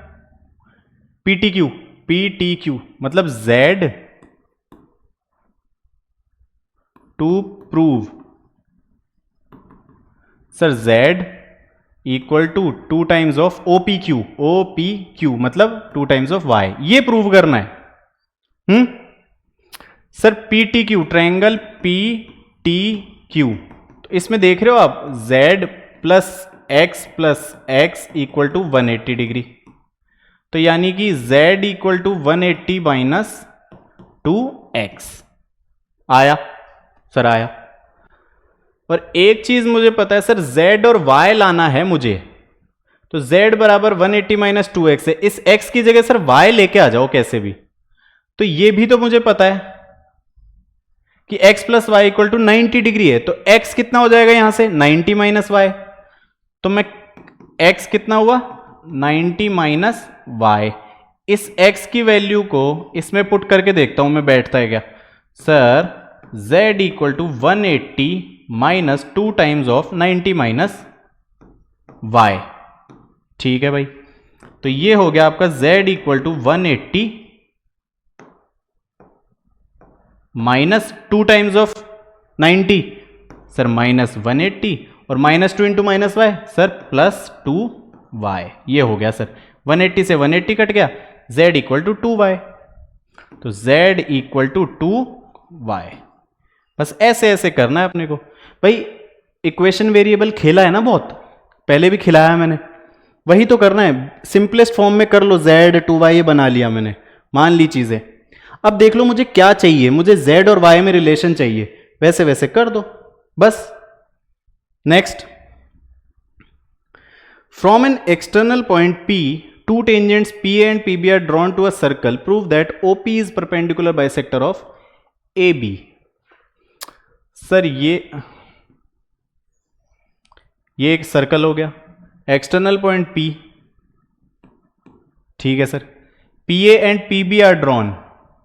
PTQ मतलब z to prove. Sir z equal to 2 times of OPQ मतलब 2 टाइम्स ऑफ y, ये प्रूव करना है। सर PTQ, ट्रायंगल PTQ, तो इसमें देख रहे हो आप z plus x equal to 180 degree. तो यानी कि z equal to 180 minus 2x आया सर, आया। और एक चीज मुझे पता है सर, z और y लाना है मुझे, तो z बराबर 180 माइनस 2x है। इस x की जगह सर y लेके आ जाओ कैसे भी। तो ये भी तो मुझे पता है कि x plus Y equal to 90 degree है। तो x कितना हो जाएगा यहां से? 90 माइनस वाई। तो मैं x कितना हुआ? 90 माइनस वाई। इस x की वैल्यू को इसमें पुट करके देखता हूं मैं, बैठता है क्या? Sir z equal to 180 minus 2 times of 90 minus Y. ठीक है भाई। तो ये हो गया आपका z equal to 180 minus 2 times of 90, sir minus 180, और minus 2 into minus Y, sir plus 2y। ये हो गया सर, 180 से 180 कट गया, z इक्वल टू 2y। तो z इक्वल टू 2y। बस ऐसे ऐसे करना है अपने को भाई। इक्वेशन वेरिएबल खेला है ना बहुत, पहले भी खिलाया है मैंने। वही तो करना है, सिंपलेस्ट फॉर्म में कर लो, z 2y बना लिया मैंने, मान ली चीजें। अब देख लो मुझे क्या चाहिए, मुझे z और y में रिलेशन चाहिए, वैसे वैसे कर दो बस। Next, from an external point P, two tangents PA and PB are drawn to a circle. Prove that OP is perpendicular bisector of AB. Sir ये एक सर्कल हो गया, एक्सटर्नल पॉइंट P, ठीक है sir. PA and PB are drawn,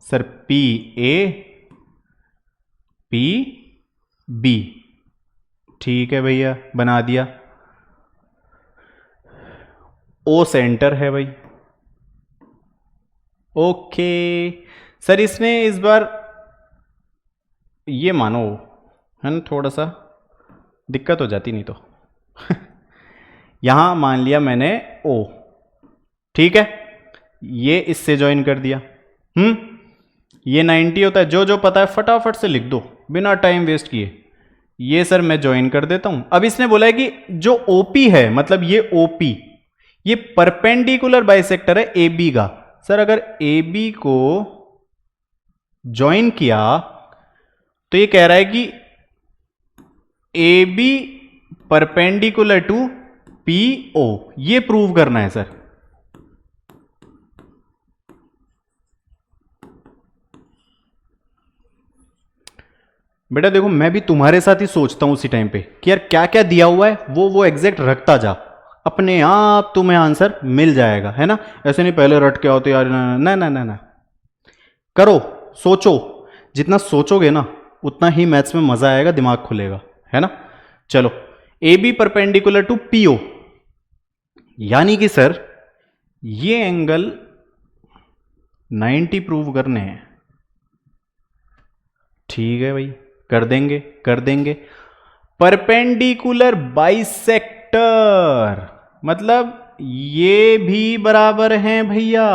sir PA PB, ठीक है भैया, बना दिया। O सेंटर है भाई, ओके सर। इसमें इस बार ये मानो है ना, थोड़ा सा दिक्कत हो जाती नहीं तो यहां मान लिया मैंने O, ठीक है, ये इससे ज्वाइन कर दिया। ये 90 होता है, जो जो पता है फटाफट से लिख दो बिना टाइम वेस्ट किए। ये सर मैं ज्वाइन कर देता हूं। अब इसने बोला है कि जो OP है, मतलब ये OP, ये परपेंडिकुलर बाइसेक्टर है AB का। सर अगर AB को ज्वाइन किया तो ये कह रहा है कि AB परपेंडिकुलर टू PO, ये प्रूव करना है सर। बेटा देखो, मैं भी तुम्हारे साथ ही सोचता हूं उसी टाइम पे कि यार क्या क्या दिया हुआ है वो एग्जैक्ट रखता जा, अपने आप तुम्हें आंसर मिल जाएगा, है ना। ऐसे नहीं पहले रट के आओ तो यार ना ना ना ना, करो, सोचो, जितना सोचोगे ना उतना ही मैथ्स में मजा आएगा, दिमाग खुलेगा, है ना। चलो, AB परपेंडिकुलर टू PO, यानी कि सर ये एंगल 90 प्रूव करने हैं, ठीक है भाई, कर देंगे। परपेंडिकुलर बाइसेक्टर मतलब ये भी बराबर हैं भैया,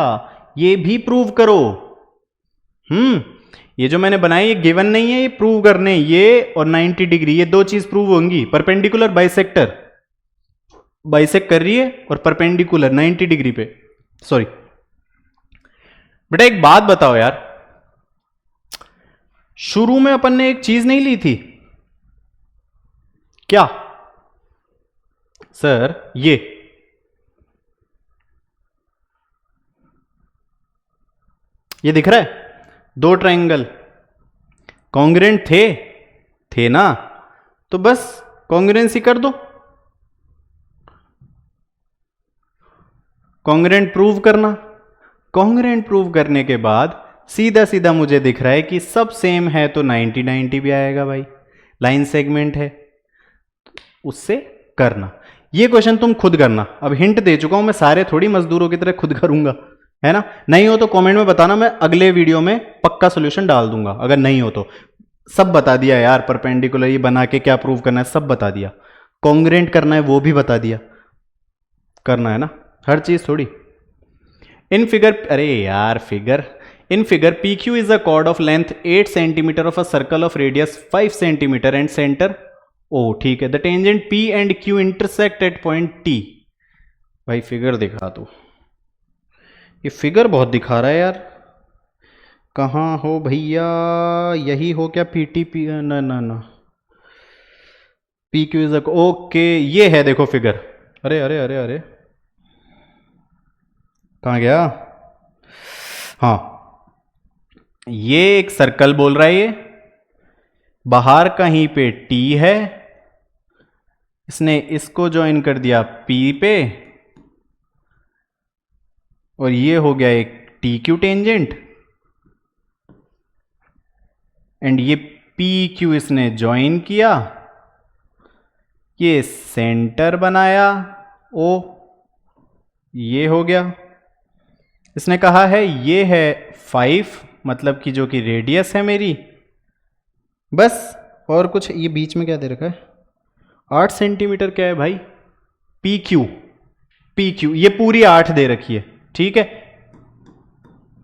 ये भी प्रूव करो। ये जो मैंने बनाई ये गिवन नहीं है, ये प्रूव करने, ये और 90 डिग्री, ये दो चीज प्रूव होंगी। परपेंडिकुलर बाइसेक्टर बाइसेक्ट कर रही है और परपेंडिकुलर 90 डिग्री पे, सॉरी। बेटा एक बात बताओ यार, शुरू में अपन ने एक चीज नहीं ली थी क्या सर? ये दिख रहा है, दो ट्रायंगल कॉन्ग्रुएंट थे ना, तो बस कॉन्ग्रुएंसी कर दो, कॉन्ग्रुएंट प्रूव करना। कॉन्ग्रुएंट प्रूव करने के बाद सीधा सीधा मुझे दिख रहा है कि सब सेम है तो 90-90 भी आएगा भाई, लाइन सेगमेंट है, उससे करना। ये क्वेश्चन तुम खुद करना, अब हिंट दे चुका हूं मैं, सारे थोड़ी मजदूरों की तरह खुद करूंगा, है ना। नहीं हो तो कमेंट में बताना, मैं अगले वीडियो में पक्का सॉल्यूशन डाल दूंगा। अगर नहीं हो तो सब बता दिया यार, परपेंडिकुलर ये बना के क्या प्रूव करना है सब बता दिया, कॉन्ग्रुएंट करना है वो भी बता दिया, करना है ना हर चीज थोड़ी। इन फिगर, अरे यार figure, in figure PQ is a chord of length 8 cm of a circle of radius 5 cm and center O, ठीक है। The tangent P and Q intersect at point T। भाई फिगर दिखा दो, ये figure बहुत दिखा रहा है यार, कहाँ हो भैया, यही हो क्या PTP? ना ना ना, PQ इज ओके, ये है देखो फिगर। अरे अरे अरे अरे कहाँ गया? हाँ, ये एक सर्कल बोल रहा है, ये बाहर कहीं पे T है, इसने इसको ज्वाइन कर दिया P पे, और ये हो गया एक TQ टेंजेंट, एंड ये PQ इसने ज्वाइन किया, ये सेंटर बनाया O, ये हो गया। इसने कहा है ये है 5, मतलब कि जो कि रेडियस है मेरी, बस। और कुछ ये बीच में क्या दे रखा है, 8 सेंटीमीटर क्या है भाई, PQ ये पूरी 8 दे रखी है, ठीक है,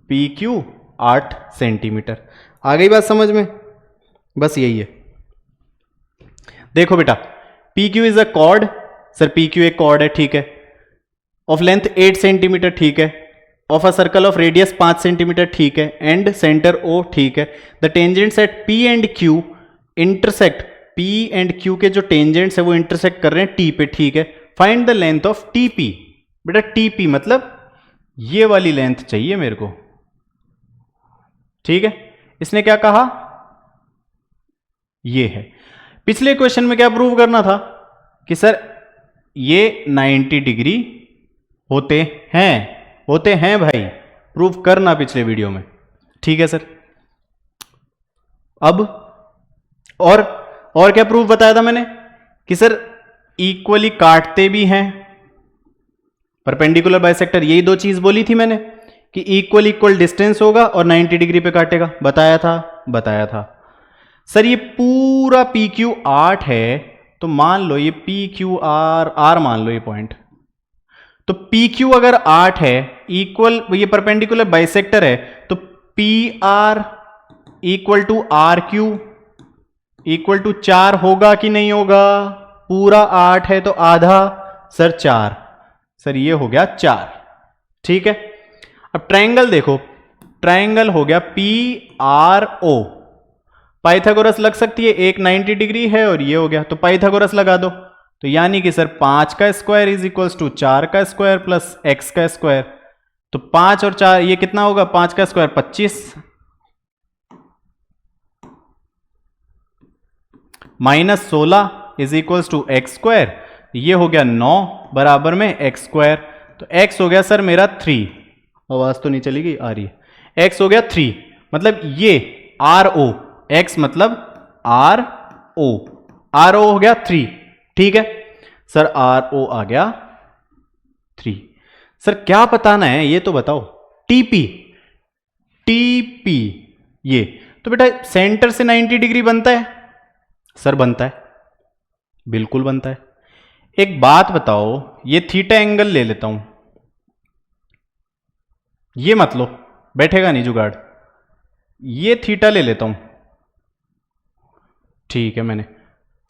PQ 8 सेंटीमीटर। आ गई बात समझ में? बस यही है। देखो बेटा, PQ is a cord, sir PQ एक कॉर्ड है, ठीक है। ऑफ लेंथ 8 सेंटीमीटर, ठीक है, of a circle of radius 5 centimetre, ठीक है, एंड सेंटर O, ठीक है, the tangents at P and Q intersect, P and Q के जो टेंजेंट्स है वो इंटरसेक्ट कर रहे हैं T पे, ठीक है, find the length of TP। बेटा TP मतलब ये वाली लेंथ चाहिए मेरे को, ठीक है। इसने क्या कहा, ये है। पिछले क्वेश्चन में क्या प्रूव करना था कि सर ये 90 डिग्री होते हैं भाई, प्रूव करना पिछले वीडियो में, ठीक है सर। अब और क्या प्रूफ बताया था मैंने कि सर इक्वली काटते भी हैं, परपेंडिकुलर बाइसेक्टर, यही दो चीज बोली थी मैंने कि इक्वल डिस्टेंस होगा और 90 डिग्री पे काटेगा, बताया था। सर ये पूरा PQ 8 है, तो मान लो ये PQR मान लो ये पॉइंट, तो PQ अगर 8 है, इक्वल ये परपेंडिकुलर बाइसेक्टर है, तो PR equal to RQ equal to 4 होगा कि नहीं होगा? पूरा 8 है तो आधा, सर 4, सर ये हो गया 4, ठीक है। अब ट्रायंगल देखो, ट्रायंगल हो गया PRO, पाइथागोरस लग सकती है, एक 90 डिग्री है और ये हो गया, तो पाइथागोरस लगा दो, तो यानी कि सर 5 का स्क्वायर इज इक्वल्स टू 4 का स्क्वायर प्लस x का स्क्वायर, तो 5 और 4 ये कितना होगा, 5 का स्क्वायर 25 minus 16 is equals to x square, ये हो गया 9 बराबर में एक्स स्क्वायर, तो x हो गया सर मेरा 3, आवाज तो नहीं चली गई, आ रही है, x हो गया 3, मतलब ये RO, x मतलब RO हो गया 3, ठीक है सर, RO आ गया 3। सर क्या बताना है ये तो बताओ, TP ये तो बेटा सेंटर से 90 डिग्री बनता है, सर बनता है, बिल्कुल बनता है। एक बात बताओ, ये थीटा एंगल ले लेता हूं, ये मत लो, बैठेगा नहीं जुगाड़, ये थीटा ले लेता हूं, ठीक है। मैंने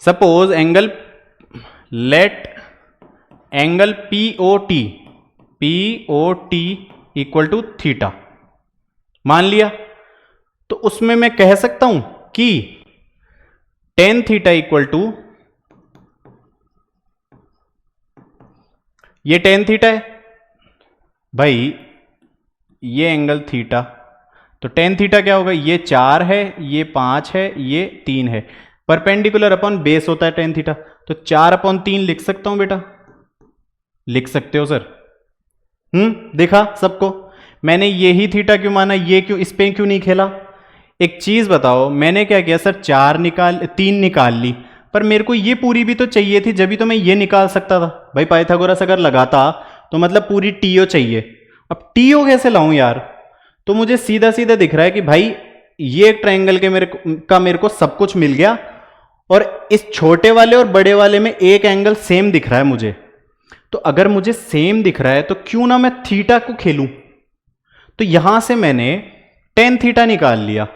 suppose angle, let angle POT equal to theta मान लिया, तो उसमें मैं कह सकता हूं कि टेन थीटा इक्वल टू, ये टेन थीटा है भाई, ये एंगल थीटा, तो टेन थीटा क्या होगा, ये 4 है, ये 5 है, ये 3 है, परपेंडिकुलर अपॉन बेस होता है टेन थीटा, तो 4/3 लिख सकता हूं बेटा, लिख सकते हो सर, देखा सबको, मैंने यही थीटा क्यों माना, ये क्यों, इस पे क्यों नहीं खेला। एक चीज बताओ, मैंने क्या किया सर, 3 निकाल ली, पर मेरे को ये पूरी भी तो चाहिए थी, जब भी तो मैं ये निकाल सकता था भाई, पाइथागोरस अगर लगाता तो मतलब पूरी TO चाहिए, अब TO कैसे लाऊं यार, तो मुझे सीधा सीधा दिख रहा है कि भाई ये एक ट्रायंगल के मेरे को सब कुछ मिल गया, और इस छोटे वाले और बड़े वाले में एक एंगल सेम दिख रहा है मुझे, तो अगर मुझे सेम दिख रहा है तो क्यों ना मैं थीटा को खेलूं, तो यहां से मैंने टेन थीटा निकाल लिया,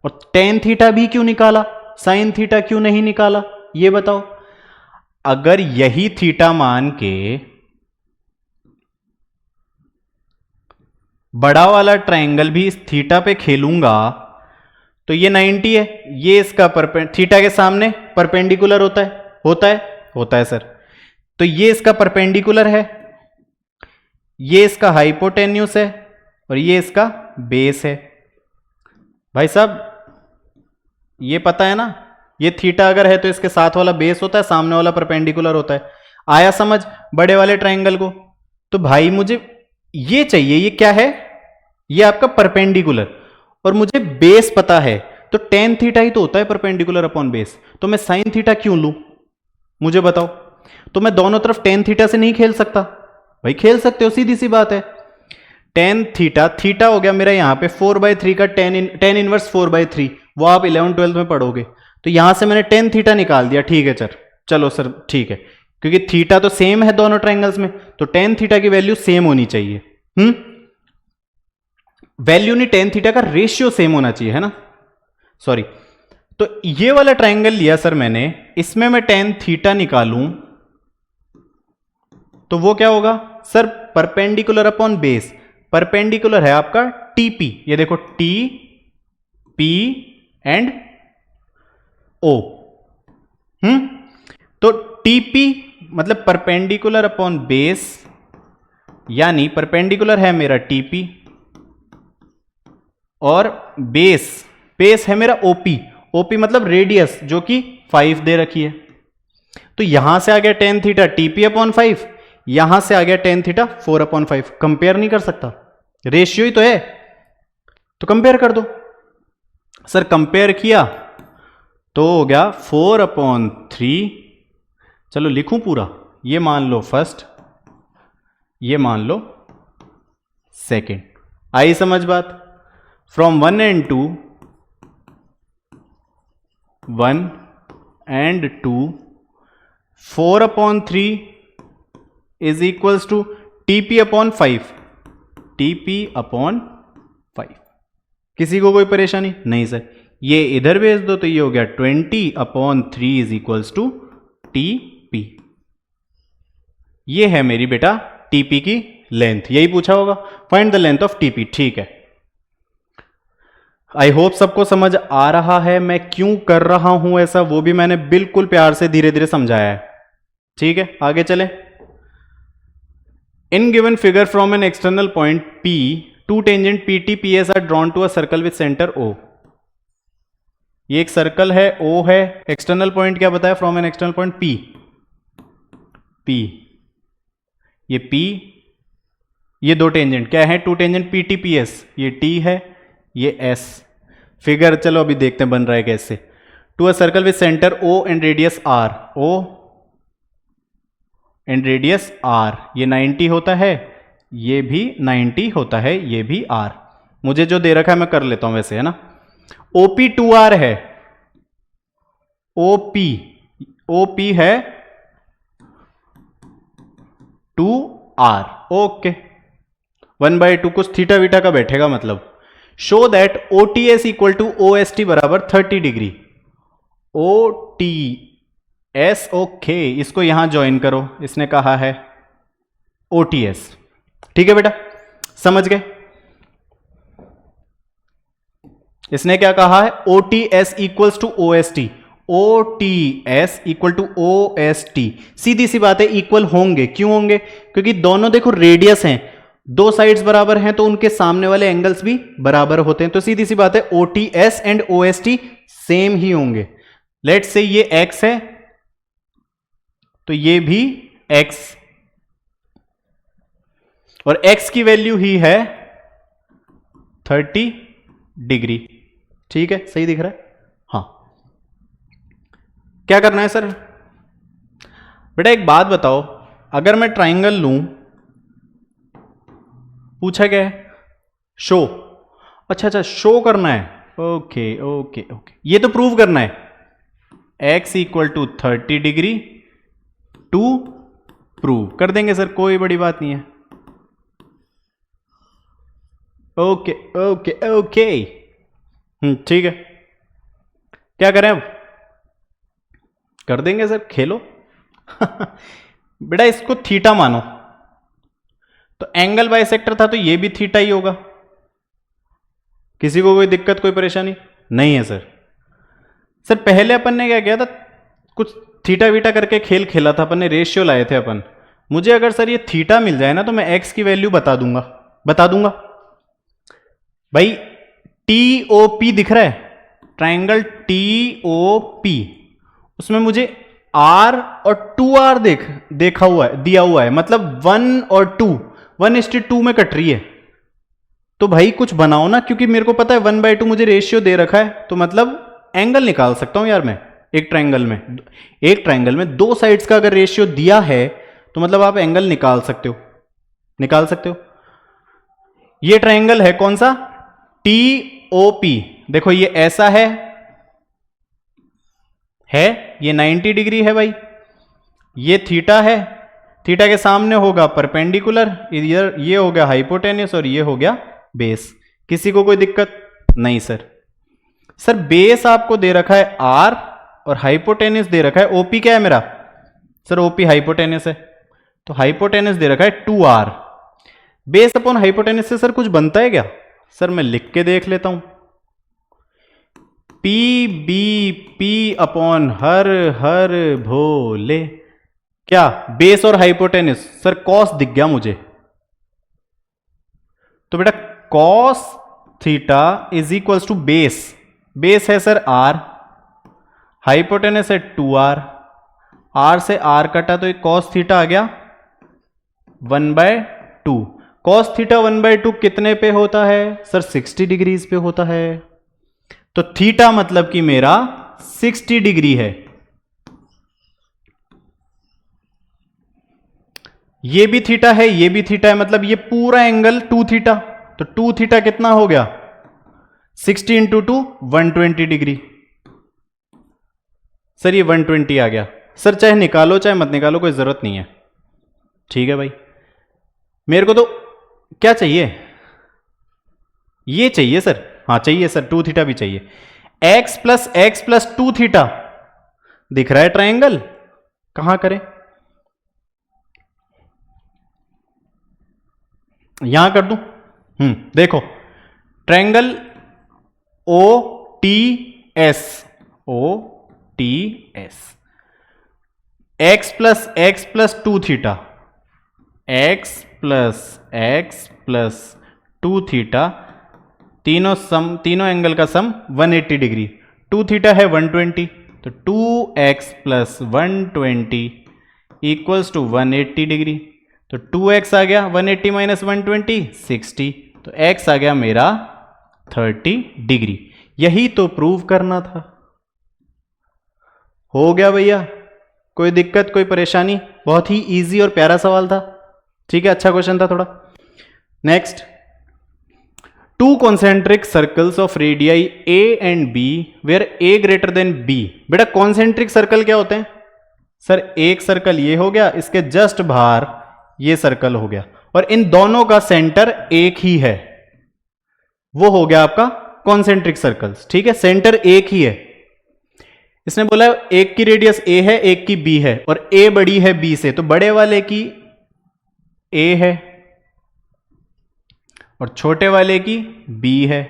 और टेन थीटा भी क्यों निकाला, साइन थीटा क्यों नहीं निकाला, ये बताओ। अगर यही थीटा मान के बड़ा वाला ट्रायंगल भी इस थीटा पे खेलूंगा, तो ये 90 है, ये इसका थीटा के सामने परपेंडिकुलर होता है सर, तो ये इसका परपेंडिकुलर है, ये इसका हाइपोटेन्यूस है, और ये इसका बेस है। भाई साहब ये पता है ना, ये थीटा अगर है तो इसके साथ वाला बेस होता है, सामने वाला परपेंडिकुलर होता है, आया समझ बड़े वाले ट्रायंगल को। तो भाई मुझे ये चाहिए, ये क्या है, ये आपका परपेंडिकुलर, और मुझे बेस पता है, तो टेन थीटा ही तो होता है परपेंडिकुलर अपॉन बेस, तो मैं साइन थीटा क्यों लूं, मुझे बताओ। तो मैं दोनों तरफ टेन थीटा से नहीं खेल सकता, भाई खेल सकते हो, सीधी सी बात है, टेन थीटा हो गया मेरा यहां पे 4/3 का टेन इनवर्स 4/3, वो आप 11-12 में पढ़ोगे, तो यहां से मैंने टेन थीटा निकाल दिया, ठीक है सर, चलो सर ठीक है, क्योंकि थीटा तो सेम है दोनों ट्रायंगल्स में, तो टेन थीटा की वैल्यू सेम होनी चाहिए, वैल्यू नहीं, टेन थीटा का रेशियो सेम होना चाहिए, है ना, सॉरी। तो ये वाला ट्रायंगल लिया सर मैंने, इसमें मैं टेन थीटा निकालूं तो वो क्या होगा sir, perpendicular upon base. Perpendicular है आपका टीपी, ये देखो टी पी एंड ओ। तो टीपी मतलब परपेंडिकुलर अपॉन बेस, यानी परपेंडिकुलर है मेरा टीपी और बेस है मेरा ओपी। ओपी मतलब रेडियस जो कि 5 दे रखी है। तो यहां से आ गया टेन थीटा टीपी अपॉन 5, यहां से आ गया टेन थीटा 4 अपॉन 5। कंपेयर नहीं कर सकता, रेशियो ही तो है, तो कंपेयर कर दो। सर कंपेयर किया तो हो गया 4 अपॉन 3। चलो लिखूं पूरा, ये मान लो फर्स्ट, ये मान लो सेकेंड। आई समझ बात? From 1 and 2, 1 and 2, 4 upon 3 is equals to TP upon 5, TP upon 5। किसी को कोई परेशानी नहीं सर? ये इधर भेज दो तो ये हो गया 20 upon 3 is equals to TP। ये है मेरी बेटा TP की लेंथ, यही पूछा होगा, find the length of TP। ठीक है, आई होप सबको समझ आ रहा है मैं क्यों कर रहा हूं ऐसा, वो भी मैंने बिल्कुल प्यार से धीरे धीरे समझाया है। ठीक है, आगे चले। In given figure from an external point P, two tangent PT PS are drawn to a circle with centre O। ये एक सर्कल है, O है, एक्सटर्नल पॉइंट क्या बताया? From an external point P, ये P, ये दो टेंजेंट क्या है? टू टेंजेंट PT PS, ये T है, ये S। फिगर चलो अभी देखते हैं बन रहा है कैसे। To a circle with centre O and radius R, O and radius R, ये 90 होता है, ये भी 90 होता है, ये भी R। मुझे जो दे रखा है मैं कर लेता हूं वैसे, है ना। OP 2R है, OP है 2R। ओके, 1/2 कुछ थीटा वीटा का बैठेगा मतलब। Show that OTS equal to OST बराबर 30 डिग्री। OTS, ओके, इसको यहां ज्वाइन करो, इसने कहा है OTS। ठीक है बेटा, समझ गए? इसने क्या कहा है? OTS equals to OST, OTS equal to OST। सीधी सी बात है, इक्वल होंगे। क्यों होंगे? क्योंकि दोनों देखो रेडियस हैं, दो साइड्स बराबर हैं तो उनके सामने वाले एंगल्स भी बराबर होते हैं। तो सीधी सी बात है OTS एंड OST सेम ही होंगे। लेट्स से ये x है तो ये भी x, और x की वैल्यू ही है 30 डिग्री। ठीक है, सही दिख रहा है? हाँ, क्या करना है सर? बेटा एक बात बताओ, अगर मैं ट्राइंगल लूं, पूछा गया है शो। अच्छा, शो करना है। ओके, ये तो प्रूव करना है। x equal to 30 degree to prove कर देंगे सर, कोई बड़ी बात नहीं है। ओके, ठीक है, क्या करें अब? कर देंगे सर, खेलो। बेटा इसको थीटा मानो, तो एंगल बाइसेक्टर था तो ये भी थीटा ही होगा। किसी को कोई दिक्कत, कोई परेशानी नहीं है सर? सर पहले अपन ने क्या किया था, कुछ थीटा वीटा करके खेल खेला था अपन ने, रेशियो लाए थे अपन। मुझे अगर सर ये थीटा मिल जाए ना तो मैं एक्स की वैल्यू बता दूंगा भाई। TOP दिख रहा है, ट्राइंगल TOP, उसमें मुझे R और 2R दिया हुआ है, मतलब 1 और 2, 1:2 में कट रही है। तो भाई कुछ बनाओ ना, क्योंकि मेरे को पता है 1/2 मुझे रेशियो दे रखा है, तो मतलब एंगल निकाल सकता हूं यार मैं। एक ट्राइंगल में दो साइड्स का अगर रेशियो दिया है तो मतलब आप एंगल निकाल सकते हो। ये ट्राइंगल है कौन सा? TOP। देखो ये ऐसा है, ये 90 डिग्री है भाई। ये थीटा है, थीटा के सामने होगा परपेंडिकुलर, इधर ये हो गया हाइपोटेन्यूस और ये हो गया बेस। किसी को कोई दिक्कत नहीं सर? सर बेस आपको दे रखा है R और हाइपोटेन्यूस दे रखा है OP। क्या है मेरा? सर OP हाइपोटेन्यूस है, तो हाइपोटेनस दे रखा है 2r, बेस अपॉन हाइपोटेनस से सर कुछ बनता है क्या? सर मैं लिख के देख लेता हूं, P B P upon Har Har Bhole, क्या बेस और हाइपोटेनस? सर कॉस दिख गया मुझे, तो बेटा cos theta is equals to base, base है सर r, हाइपोटेनस है 2r, r से r कटा तो एक कॉस थीटा आ गया 1/2। कॉस थीटा 1/2 कितने पे होता है सर? 60 डिग्रीज पे होता है, तो थीटा मतलब कि मेरा 60 डिग्री है। ये भी थीटा है, ये भी थीटा है, मतलब ये पूरा एंगल 2 थीटा, तो 2 थीटा कितना हो गया? 60 इंटू 2 120 डिग्री। सर ये 120 आ गया। सर चाहे निकालो चाहे मत निकालो, कोई जरूरत नहीं है, ठीक है भाई। मेरे को तो क्या चाहिए? ये चाहिए सर, हाँ चाहिए सर, 2 थीटा भी चाहिए। x प्लस 2 थीटा दिख रहा है ट्रायंगल, कहां करें? यहां कर दूं? देखो triangle O T S, x plus 2 theta, x plus 2 theta, तीनों एंगल का सम 180 डिग्री, 2 थीटा है 120, तो 2x plus 120 equals to 180 degree, तो 2x आ गया 180 माइनस 120 60, तो x आ गया मेरा 30 डिग्री। यही तो प्रूव करना था। हो गया भैया, कोई दिक्कत कोई परेशानी? बहुत ही इजी और प्यारा सवाल था, ठीक है, अच्छा क्वेश्चन था थोड़ा। Next, 2 concentric circles of radii a and b where a greater than b। बेटा कॉन्सेंट्रिक सर्कल क्या होते हैं? सर एक सर्कल ये हो गया, इसके जस्ट बाहर ये सर्कल हो गया, और इन दोनों का सेंटर एक ही है, वो हो गया आपका कॉन्सेंट्रिक सर्कल्स, ठीक है, सेंटर एक ही है। इसने बोला एक की रेडियस a है, एक की b है, और a बड़ी है b से, तो बड़े वाले की a है और छोटे वाले की b है।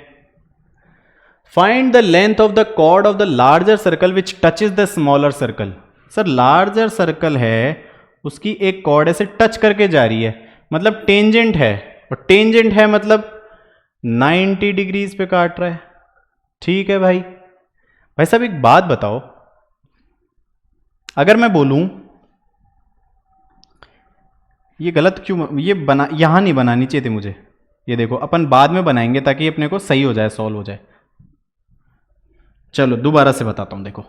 Find the length of the chord of the larger circle which touches the smaller circle. Sir larger circle है, उसकी एक कॉर्ड ऐसे टच करके जा रही है, मतलब टेंजेंट है, और टेंजेंट है मतलब 90 डिग्रीज पे काट रहा है, ठीक है भाई। भाई साहब एक बात बताओ, अगर मैं बोलूं ये गलत क्यों, ये बना यहां नहीं बनानी चाहिए थी मुझे, ये देखो अपन बाद में बनाएंगे ताकि अपने को सही हो जाए, सॉल्व हो जाए। चलो दोबारा से बताता हूं, देखो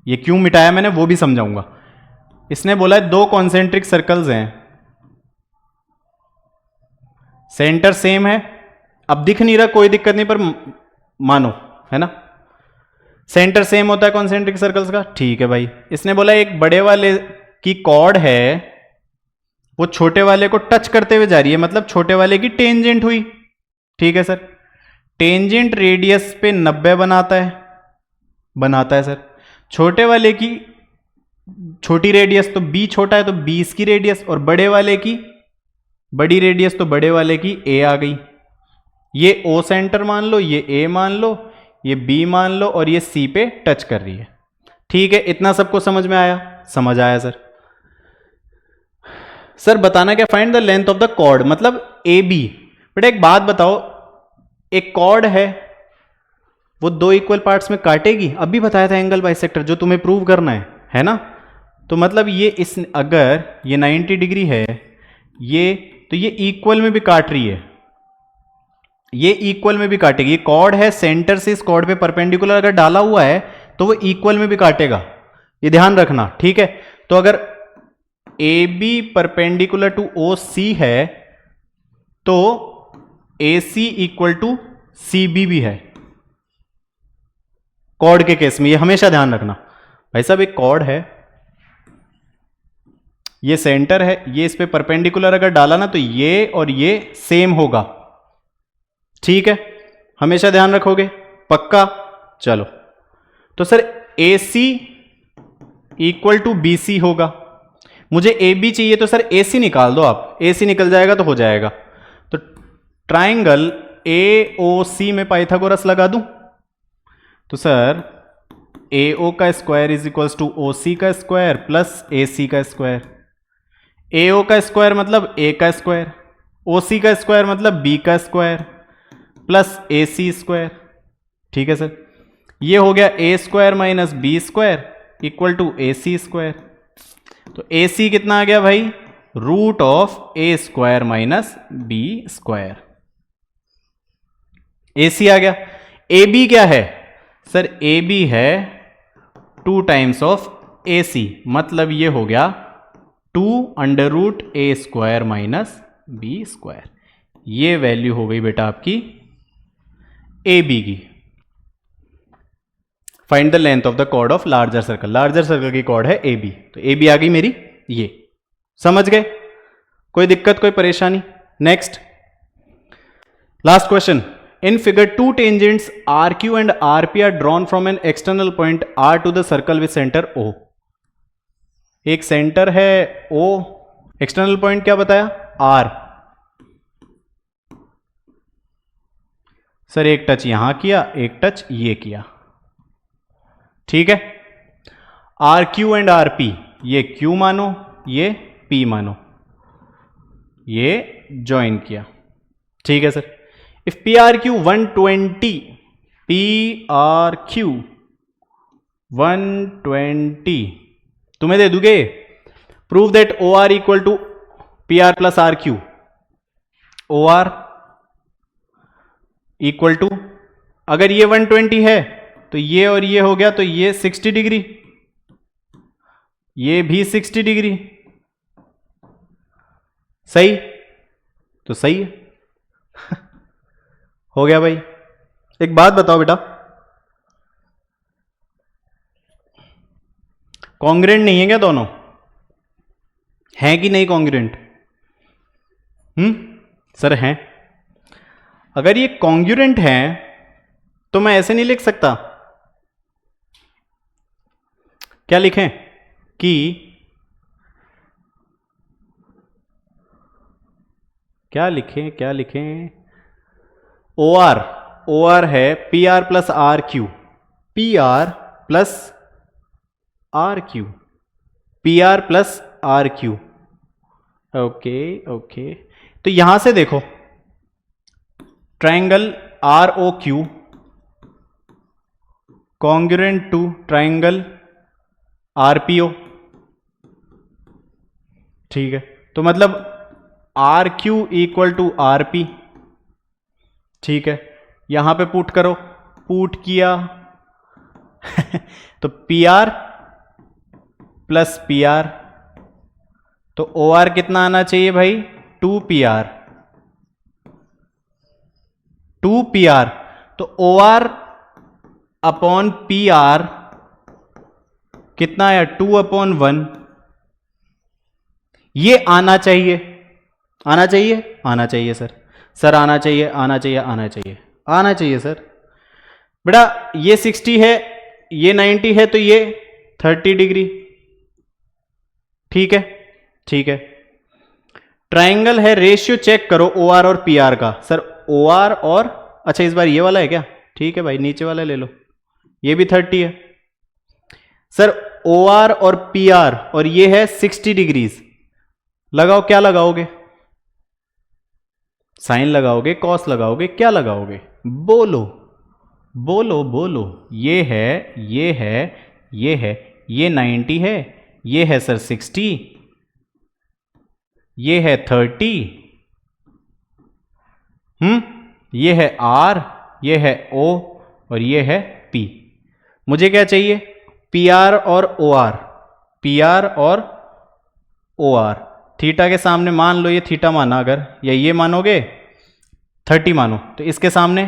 ये क्यों मिटाया मैंने वो भी समझाऊंगा। इसने बोला है 2 कॉन्सेंट्रिक सर्कल्स हैं, सेंटर सेम है, अब दिख नहीं रहा कोई दिक्कत नहीं, पर मानो है ना, सेंटर सेम होता है कॉन्सेंट्रिक सर्कल्स का, ठीक है भाई। इसने बोला एक बड़े वाले की कॉर्ड है, वो छोटे वाले को टच करते हुए जा रही है, मतलब छोटे वाले की टेंजेंट हुई, ठीक है सर। टेंजेंट रेडियस पे 90 बनाता है सर। छोटे वाले की छोटी रेडियस तो b छोटा है तो 20 की रेडियस, और बड़े वाले की बड़ी रेडियस तो बड़े वाले की a आ गई। ये o सेंटर मान लो, ये a मान लो, ये b मान लो, और ये c पे टच कर रही है, ठीक है। इतना सबको समझ में आया? समझ आया सर। सर बताना क्या, find the length of the chord, मतलब ए बी। बेटा एक बात बताओ, एक कॉर्ड है वो 2 इक्वल पार्ट्स में काटेगी, अभी बताया था एंगल बाइसेक्टर, जो तुम्हें प्रूव करना है ना। तो मतलब ये इस अगर ये 90 डिग्री है, ये तो ये इक्वल में भी काट रही है, ये इक्वल में भी काटेगी। ये कॉर्ड है, सेंटर से इस कॉर्ड पे परपेंडिकुलर अगर डाला हुआ है तो वो इक्वल में भी काटेगा, ये ध्यान रखना, ठीक है। तो अगर A B perpendicular to O C है तो A C equal to C B भी है, कॉर्ड के केस में, ये हमेशा ध्यान रखना। भाई साहब एक कॉर्ड है, ये सेंटर है, ये इस पे परपेंडिकुलर अगर डाला ना तो ये और ये सेम होगा, ठीक है, हमेशा ध्यान रखोगे, पक्का। चलो तो sir A C equal to B C होगा, मुझे ए बी चाहिए तो सर ए सी निकाल दो आप, ए सी निकल जाएगा तो हो जाएगा। तो ट्राइंगल ए ओ सी में पाइथागोरस लगा दूं तो सर ए ओ का square is equals to O C का स्क्वायर प्लस ए सी का स्क्वायर। ए ओ का स्क्वायर मतलब ए का स्क्वायर, ओ सी का स्क्वायर मतलब बी का square plus A C square. ठीक है सर, ये हो गया A square minus B square equal to A C square. तो ए सी कितना आ गया भाई, root of A square minus B square. A C आ गया। ए बी क्या है सर, ए बी है 2 टाइम्स ऑफ ए सी, मतलब ये हो गया 2 under root A square minus B square. ये वैल्यू हो गई बेटा आपकी ए बी की। Find the length of the chord of larger circle, larger circle की कॉर्ड है ए बी, तो ए बी आ गई मेरी। ये समझ गए, कोई दिक्कत कोई परेशानी? Next last question. In figure 2 tangents R Q and R P are drawn from an external point R to the circle with centre O. एक सेंटर है ओ, एक्सटर्नल पॉइंट क्या बताया आर। सर एक टच यहां किया, एक टच ये किया, ठीक है। R Q and R P, ये क्यू मानो ये पी मानो, ये ज्वाइन किया, ठीक है sir. If P R Q 120, P R Q 120 तुम्हें दे दूंगे। Prove that O R equal to P R plus R Q. O R equal to, अगर ये 120 है तो ये और ये हो गया, तो ये 60 डिग्री, ये भी 60 डिग्री, सही? तो सही है हो गया भाई। एक बात बताओ बेटा, कॉन्ग्रेंट नहीं है क्या दोनों? है कि नहीं कॉन्ग्रेंट? सर हैं। अगर ये कॉन्ग्रुएंट है तो मैं ऐसे नहीं लिख सकता, क्या लिखें कि क्या लिखें ओ आर है P R plus R Q, P R plus R Q, P R plus R Q. Okay तो यहां से देखो, triangle R O Q congruent to triangle R P O, ठीक है। तो मतलब R Q equal to R P, ठीक है। यहां पे पुट करो, पुट किया तो P R plus P R, तो ओ आर कितना आना चाहिए भाई, 2 पी आर, 2 पी आर। तो O R upon P R कितना आया, 2/1। ये आना चाहिए, आना चाहिए सर आना चाहिए सर। बेटा ये 60 है, ये 90 है, तो ये 30 डिग्री, ठीक है। ट्राइंगल है, रेशियो चेक करो ओ आर और पी आर का। सर ओ आर और, अच्छा इस बार ये वाला है क्या? ठीक है भाई, नीचे वाला ले लो, ये भी 30 है। सर ओ आर और पी आर और ये है 60 डिग्रीज, लगाओ, क्या लगाओगे? साइन लगाओगे, कॉस लगाओगे, क्या लगाओगे? बोलो, ये है, ये 90 है, ये है सर 60, ये है 30, ये है R, ये है O और ये है P। मुझे क्या चाहिए? PR और OR, PR और OR। थीटा के सामने मान लो, ये थीटा माना अगर, या ये मानोगे 30 मानो, तो इसके सामने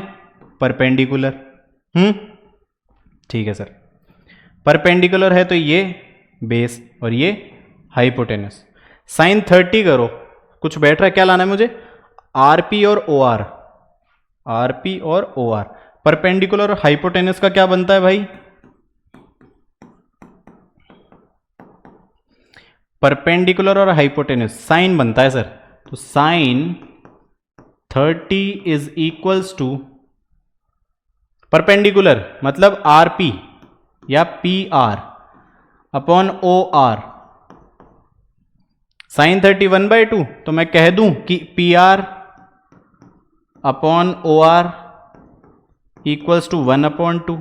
परपेंडिकुलर, ठीक है सर। परपेंडिकुलर है तो ये बेस और ये हाइपोटेनस। साइन 30 करो, कुछ बैठ रहा है, क्या लाना है मुझे? आरपी और ओ आर, आरपी और ओ आर। परपेंडिकुलर और हाइपोटेनस का क्या बनता है भाई? परपेंडिकुलर और हाइपोटेन्यूस साइन बनता है सर, तो sine 30 is equals to perpendicular मतलब आर पी या P R upon O R, sine 31/2, तो मैं कह दूं कि P R upon O R equals to 1/2।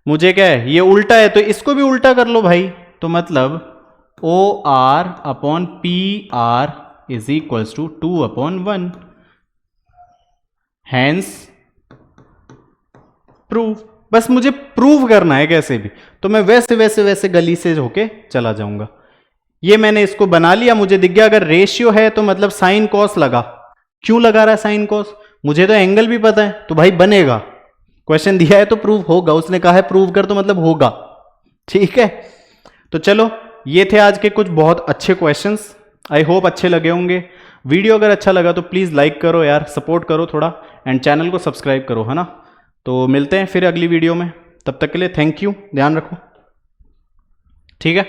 मुझे क्या है, ये उल्टा है तो इसको भी उल्टा कर लो भाई, तो मतलब O R upon P R is equals to 2/1, hence prove. बस मुझे प्रूव करना है कैसे भी, तो मैं वैसे वैसे वैसे गली से होके चला जाऊंगा। ये मैंने इसको बना लिया, मुझे दिख गया अगर रेशियो है तो मतलब साइन कॉस लगा। क्यों लगा रहा है साइन कॉस, मुझे तो एंगल भी पता है, तो भाई बनेगा। क्वेश्चन दिया है तो प्रूव होगा, उसने कहा है प्रूव कर तो मतलब होगा, ठीक है। तो चलो ये थे आज के कुछ बहुत अच्छे क्वेश्चंस, आई होप अच्छे लगे होंगे। वीडियो अगर अच्छा लगा तो प्लीज़ लाइक करो यार, सपोर्ट करो थोड़ा, एंड चैनल को सब्सक्राइब करो, है ना। तो मिलते हैं फिर अगली वीडियो में, तब तक के लिए थैंक यू, ध्यान रखो, ठीक है।